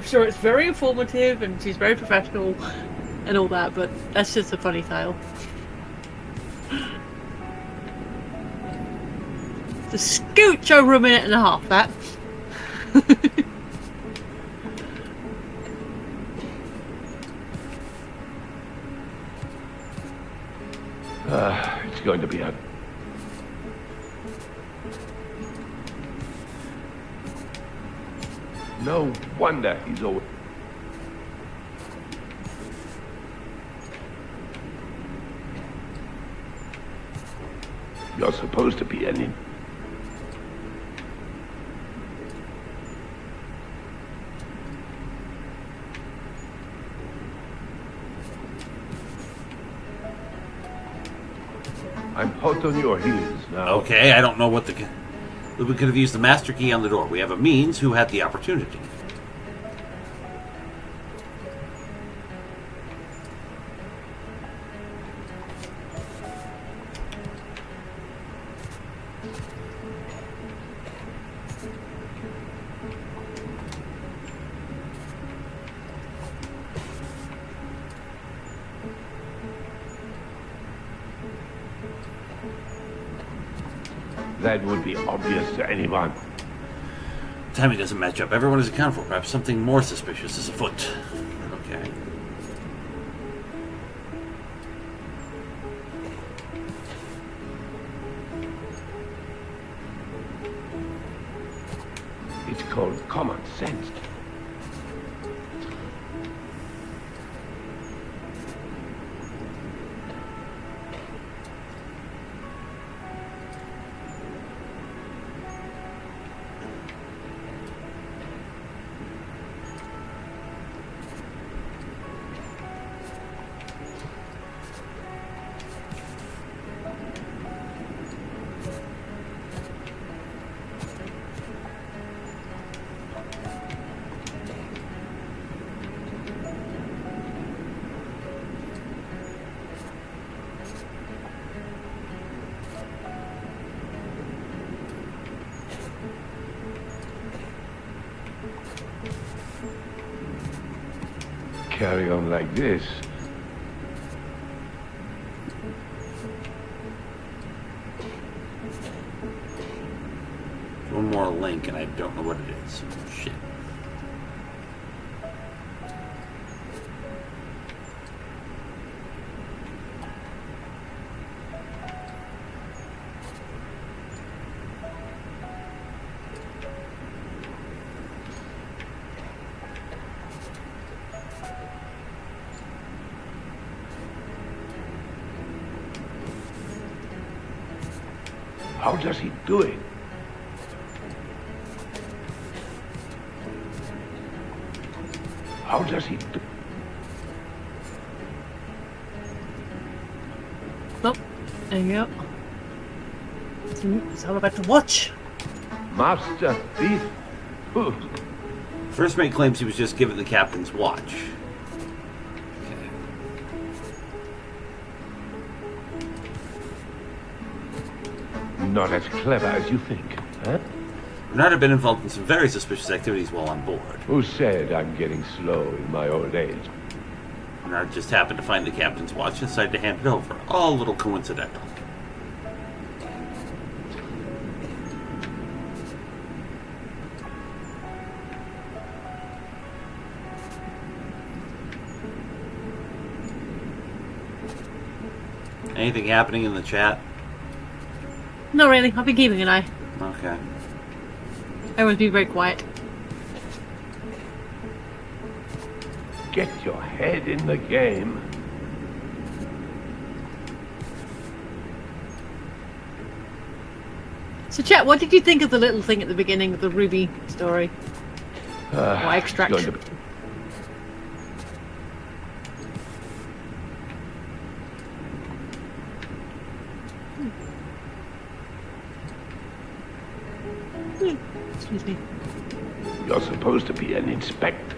S15: sure it's very informative and she's very professional and all that, but that's just a funny title. To scooch over a minute and a half, that.
S13: It's going to be a... No wonder he's always... You're supposed to be an... I'm hot on your heels now.
S14: Okay, I don't know what the... We could have used the master key on the door. We have a means who had the opportunity.
S13: That would be obvious to anyone.
S14: Timing doesn't match up. Everyone is accounted for. Perhaps something more suspicious is afoot. Okay.
S13: It's called common sense. Carry on like this.
S14: One more link, and I don't know what it is. Shit.
S13: How does he do it? How does he do?
S15: Nope. There you go. It's all about the watch.
S13: Master thief?
S14: First mate claims he was just given the captain's watch.
S13: Not as clever as you think, huh?
S14: Bernard had been involved in some very suspicious activities while on board.
S13: Who said I'm getting slow in my old age?
S14: Bernard just happened to find the captain's watch and decided to hand it over. All a little coincidental. Anything happening in the chat?
S15: Not really. I've been keeping an eye.
S14: Okay.
S15: Everyone's been very quiet.
S13: Get your head in the game.
S15: So, chat, what did you think of the little thing at the beginning of the Ruby story? Or extract?
S13: It's going to be...
S15: Excuse me.
S13: You're supposed to be an inspector.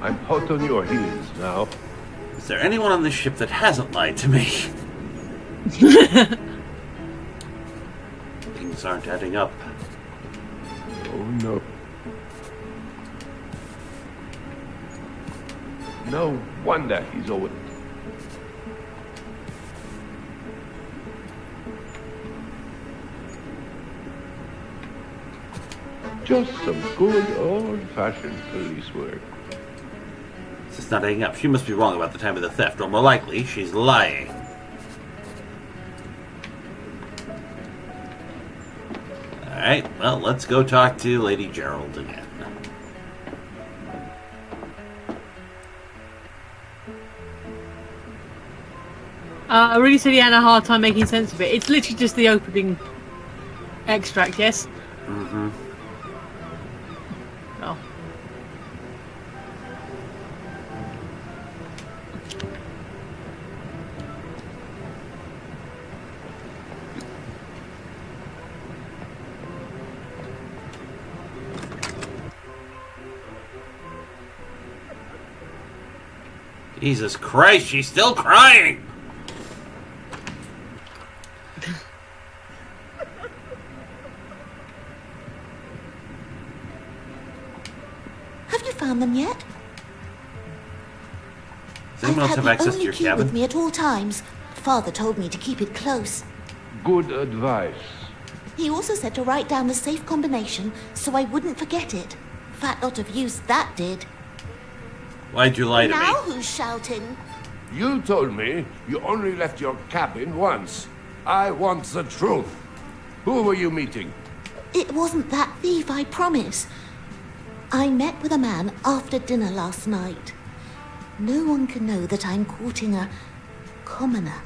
S13: I'm hot on your heels now.
S14: Is there anyone on this ship that hasn't lied to me? Things aren't adding up.
S13: Oh no. No wonder he's always... Just some good old-fashioned police work.
S14: This is not adding up. She must be wrong about the time of the theft, or more likely, she's lying. Alright, well, let's go talk to Lady Gerald again.
S15: I really said he had a hard time making sense of it. It's literally just the opening extract, yes?
S14: Mm-hmm.
S15: Oh.
S14: Jesus Christ, she's still crying!
S11: Have you found them yet?
S14: Does anyone else have access to your
S11: key
S14: cabin?
S11: with me at all times. Father told me to keep it close.
S13: Good advice.
S11: He also said to write down the safe combination so I wouldn't forget it. Fat lot of use that did.
S14: Why'd you lie to
S11: Now
S14: me?
S11: who's shouting?
S13: You told me you only left your cabin once. I want the truth. Who were you meeting?
S11: It wasn't that thief, I promise. I met with a man after dinner last night. No one can know that I'm courting a commoner.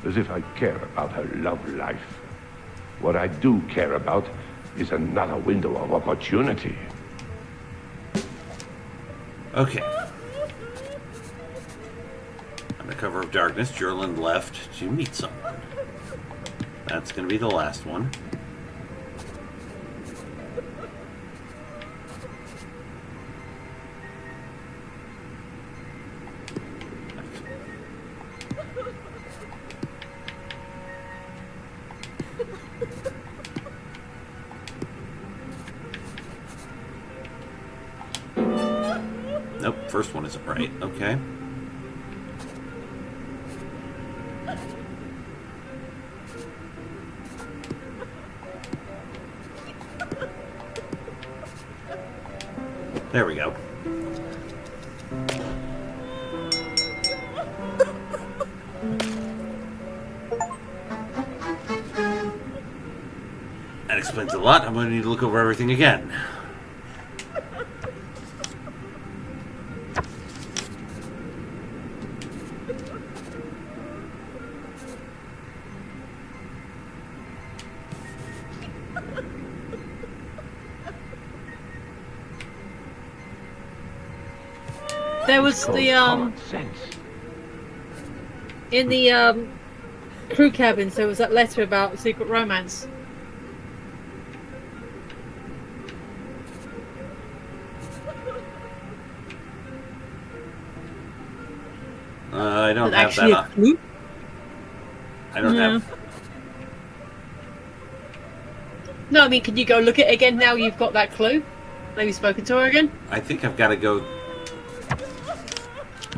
S13: As if I care about her love life. What I do care about is another window of opportunity.
S14: Okay. Under cover of darkness, Jerland left to meet someone. That's going to be the last one. Nope, first one isn't right. Okay. There we go. That explains a lot. I'm going to need to look over everything again.
S15: There was the in the crew cabins there was that letter about secret romance.
S14: I don't have
S15: Actually,
S14: that
S15: a clue?
S14: I don't
S15: Yeah.
S14: have.
S15: No, I mean, can you go look at it again now you've got that clue? Maybe spoken to her again?
S14: I think I've got to go.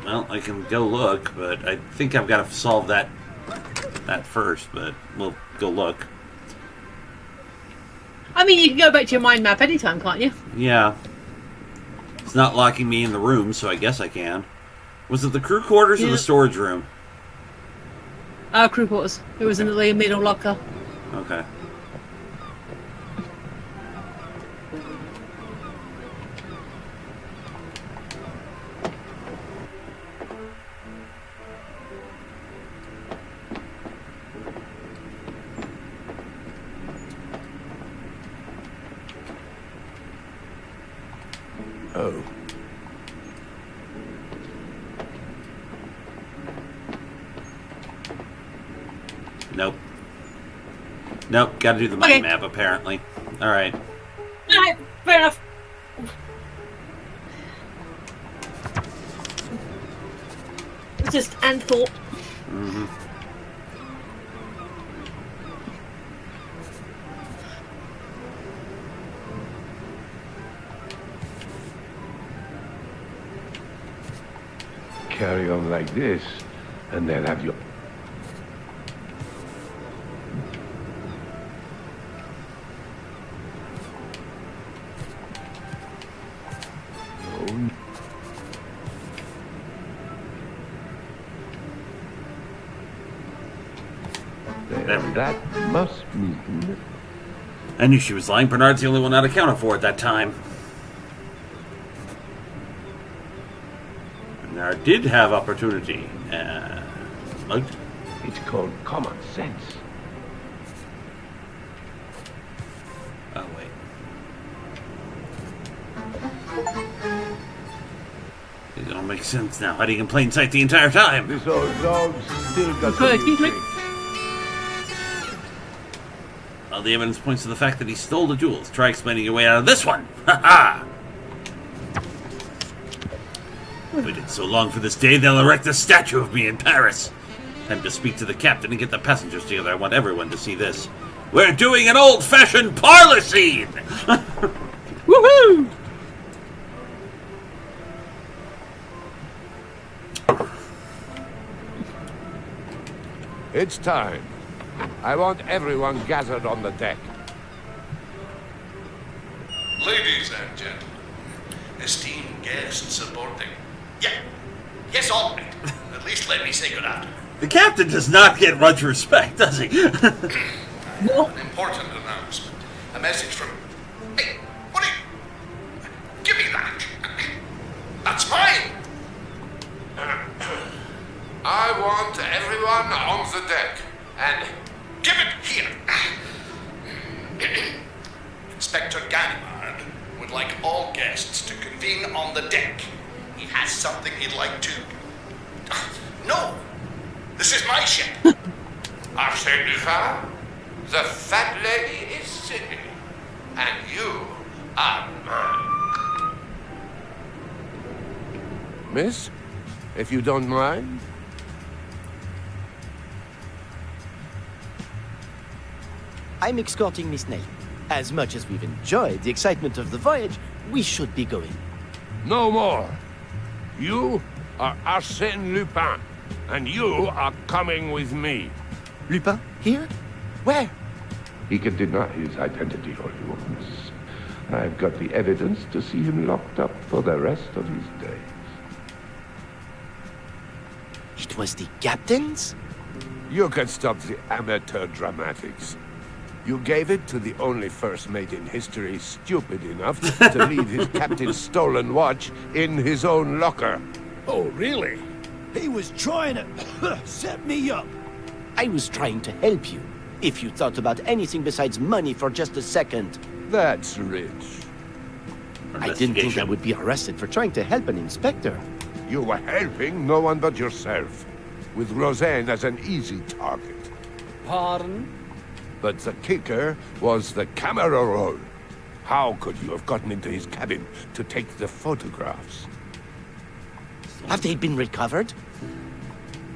S14: Well, I can go look, but I think I've got to solve that first. But we'll go look.
S15: I mean, you can go back to your mind map anytime, can't you?
S14: Yeah. It's not locking me in the room, so I guess I can. Was it the crew quarters or the storage room?
S15: Crew quarters. It was in the middle locker.
S14: Okay.
S13: Oh.
S14: Nope. Nope, gotta do the mind map, apparently. Alright.
S15: Alright, fair enough. It's just and thought.
S14: Mm-hmm.
S13: carry on like this, and they'll have you. That must mean...
S14: I knew she was lying. Bernard's the only one not accounted for at that time. Bernard did have opportunity.
S13: It's called common sense.
S14: Oh, wait. It don't make sense now. Hiding in plain sight the entire time.
S13: This old dog's still got some new tricks.
S14: All the evidence points to the fact that he stole the jewels. Try explaining your way out of this one. Ha ha! Waited so long for this day, they'll erect a statue of me in Paris. Time to speak to the captain and get the passengers together. I want everyone to see this. We're doing an old-fashioned parlor scene! Woohoo!
S13: It's time. I want everyone gathered on the deck.
S16: Ladies and gentlemen, esteemed guests aboard the... Yes, all right. At least let me say good afternoon.
S14: The captain does not get much respect, does he?
S16: An important announcement. A message from... Hey, what are you... Give me that. That's mine.
S13: I want everyone on the deck.
S16: And give it here. Inspector Ganimard would like all guests to convene on the deck. He has something he'd like to... No! This is my ship.
S13: Arsène Lupin, the fat lady is Sydney, and you are mine. Miss, if you don't mind.
S9: I'm escorting Miss Nelly. As much as we've enjoyed the excitement of the voyage, we should be going.
S13: No more. You are Arsène Lupin, and you are coming with me.
S9: Lupin? Here? Where?
S13: He can deny his identity all he wants. I've got the evidence to see him locked up for the rest of his days.
S9: It was the captain's?
S13: You can stop the amateur dramatics. You gave it to the only first mate in history stupid enough to leave his captain's stolen watch in his own locker.
S21: Oh, really? He was trying to set me up.
S9: I was trying to help you. If you thought about anything besides money for just a second.
S13: That's rich.
S9: I didn't think I would be arrested for trying to help an inspector.
S13: You were helping no one but yourself, with Roseanne as an easy target.
S17: Pardon?
S13: But the kicker was the camera roll. How could you have gotten into his cabin to take the photographs?
S9: Have they been recovered?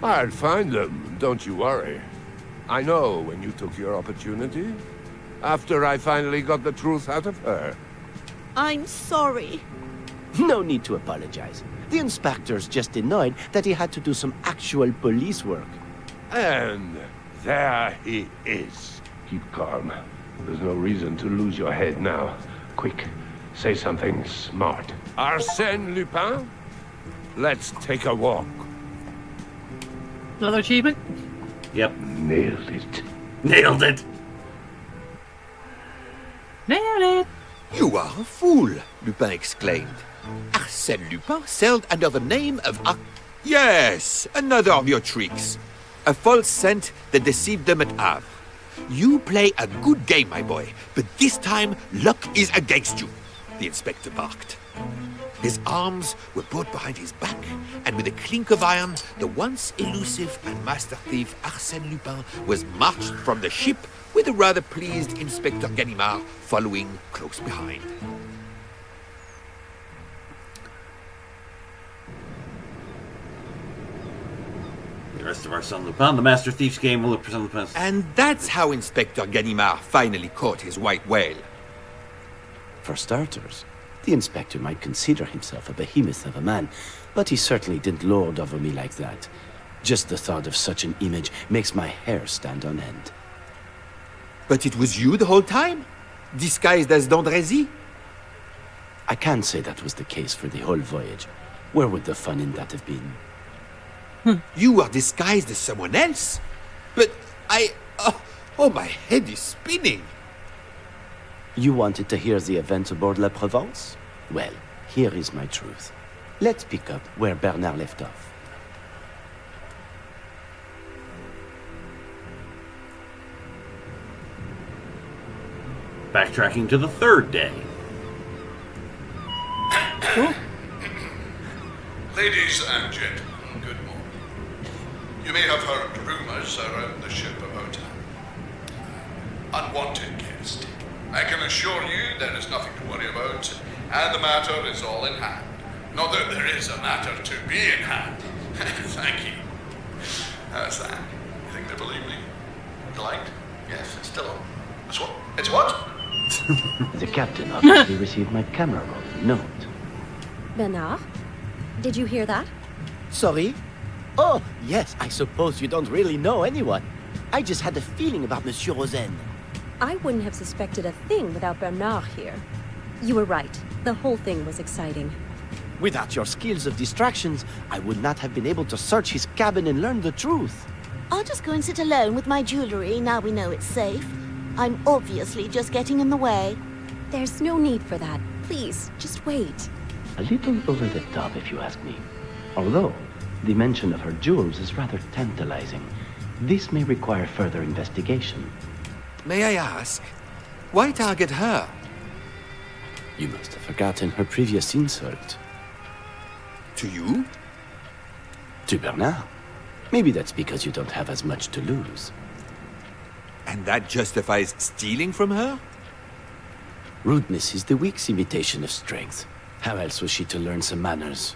S13: I'll find them, don't you worry. I know when you took your opportunity. After I finally got the truth out of her.
S11: I'm sorry.
S9: No need to apologize. The inspector's just annoyed that he had to do some actual police work.
S13: And there he is. Keep calm. There's no reason to lose your head now. Quick, say something smart. Arsène Lupin? Let's take a walk.
S15: Another achievement?
S14: Yep.
S13: Nailed it.
S14: Nailed it.
S15: Nailed it.
S4: You are a fool, Lupin exclaimed. Arsène Lupin sailed under the name of Yes, another of your tricks. A false scent that deceived them at Havre. You play a good game, my boy, but this time luck is against you, the inspector barked. His arms were brought behind his back, and with a clink of iron, the once elusive and master thief Arsène Lupin was marched from the ship with a rather pleased Inspector Ganimard following close behind.
S14: The rest of Arsène Lupin, the Master Thief's game, will present the past.
S4: And that's how Inspector Ganimard finally caught his white whale.
S9: For starters, The inspector might consider himself a behemoth of a man, but he certainly didn't lord over me like that. Just the thought of such an image makes my hair stand on end.
S4: But it was you the whole time? Disguised as d'Andrézy?
S9: I can't say that was the case for the whole voyage. Where would the fun in that have been?
S4: You were disguised as someone else? But oh, my head is spinning.
S9: You wanted to hear the events aboard La Provence? Well, here is my truth. Let's pick up where Bernard left off.
S14: Backtracking to the third day.
S16: Ladies and gentlemen, good morning. You may have heard rumors around the ship about an unwanted guest. I can assure you there is nothing to worry about, and the matter is all in hand. Not that there is a matter to be in hand. Thank you. How's that? You think they believe me? Delight? Yes, it's still on. It's what?
S9: The captain obviously received my camera roll note.
S10: Bernard, did you hear that?
S1: Sorry? Oh, yes, I suppose you don't really know anyone. I just had a feeling about Monsieur Rosen.
S10: I wouldn't have suspected a thing without Bernard here. You were right. The whole thing was exciting.
S1: Without your skills of distractions, I would not have been able to search his cabin and learn the truth.
S11: I'll just go and sit alone with my jewelry now we know it's safe. I'm obviously just getting in the way.
S10: There's no need for that. Please, just wait.
S9: A little over the top, if you ask me. Although, the mention of her jewels is rather tantalizing. This may require further investigation.
S4: May I ask, why target her?
S9: You must have forgotten her previous insult.
S4: To you?
S9: To Bernard. Maybe that's because you don't have as much to lose.
S4: And that justifies stealing from her?
S9: Rudeness is the weak's imitation of strength. How else was she to learn some manners?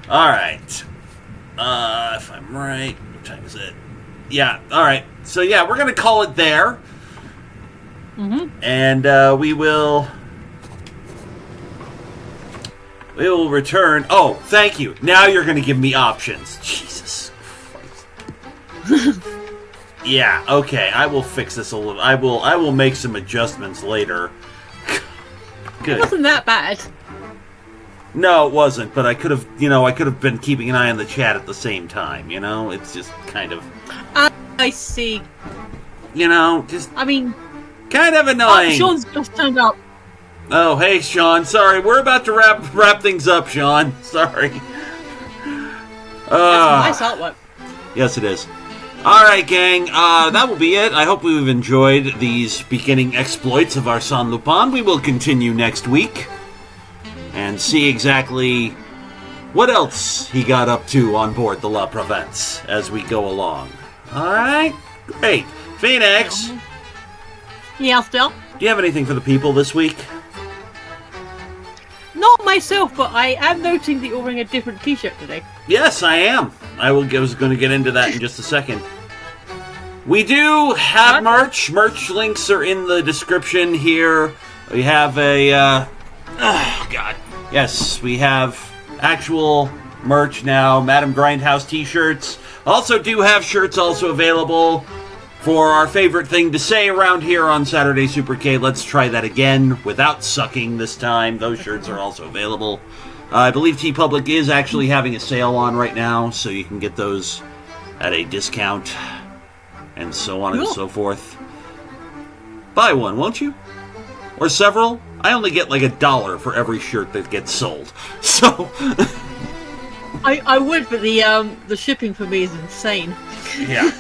S14: Alright. If I'm right, what time is it? Yeah, alright. So yeah, we're gonna call it there. And we will return. Oh, thank you. Now you're gonna give me options. Jesus Christ. Yeah, okay. I will fix this a little. I will make some adjustments later. Good.
S15: It wasn't that bad.
S14: No, it wasn't, but I could have been keeping an eye on the chat at the same time, you know? It's just kind of...
S15: I see.
S14: You know, just...
S15: I mean...
S14: kind of annoying.
S15: Sean's just turned up.
S14: Oh, hey, Sean. Sorry, we're about to wrap things up, Sean. Sorry.
S15: That's nice artwork.
S14: Yes, it is. Alright, gang. That will be it. I hope we've enjoyed these beginning exploits of Arsène Lupin. We will continue next week and see exactly what else he got up to on board the La Provence as we go along. Alright? Great. Phoenix!
S15: Yeah, still?
S14: Do you have anything for the people this week?
S15: Not myself, but I am noting that you're wearing a different t-shirt today.
S14: Yes, I am. I was going to get into that in just a second. We do have merch. Merch links are in the description here. We have a... oh, God. Yes, we have actual merch now. Madam Grindhouse t-shirts. Also do have shirts also available for our favorite thing to say around here on Saturday Supercade. Let's try that again without sucking this time. Those shirts are also available. I believe TeePublic is actually having a sale on right now, so you can get those at a discount and so on and so forth. Buy one, won't you? Or several? I only get like $1 for every shirt that gets sold. So
S15: I would, but the shipping for me is insane.
S14: Yeah.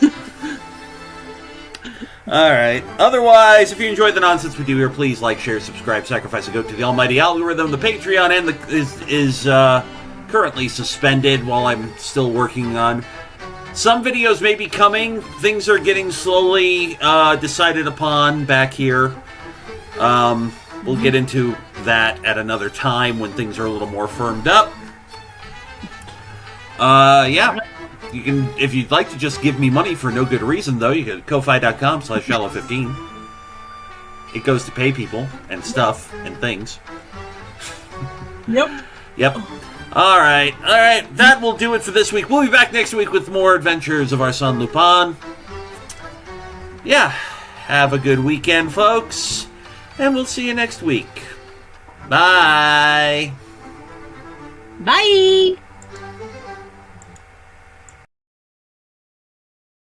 S14: Alright. Otherwise, if you enjoyed the nonsense we do here, please like, share, subscribe, sacrifice a goat to the almighty algorithm. The Patreon is currently suspended while I'm still working on. Some videos may be coming. Things are getting slowly decided upon back here. We'll get into that at another time when things are a little more firmed up. Yeah. You can, if you'd like to just give me money for no good reason, though, you can go to ko-fi.com/shallow15. it goes to pay people and stuff and things.
S15: Yep.
S14: Yep. All right. That will do it for this week. We'll be back next week with more adventures of our son Lupin. Yeah. Have a good weekend, folks. And we'll see you next week. Bye.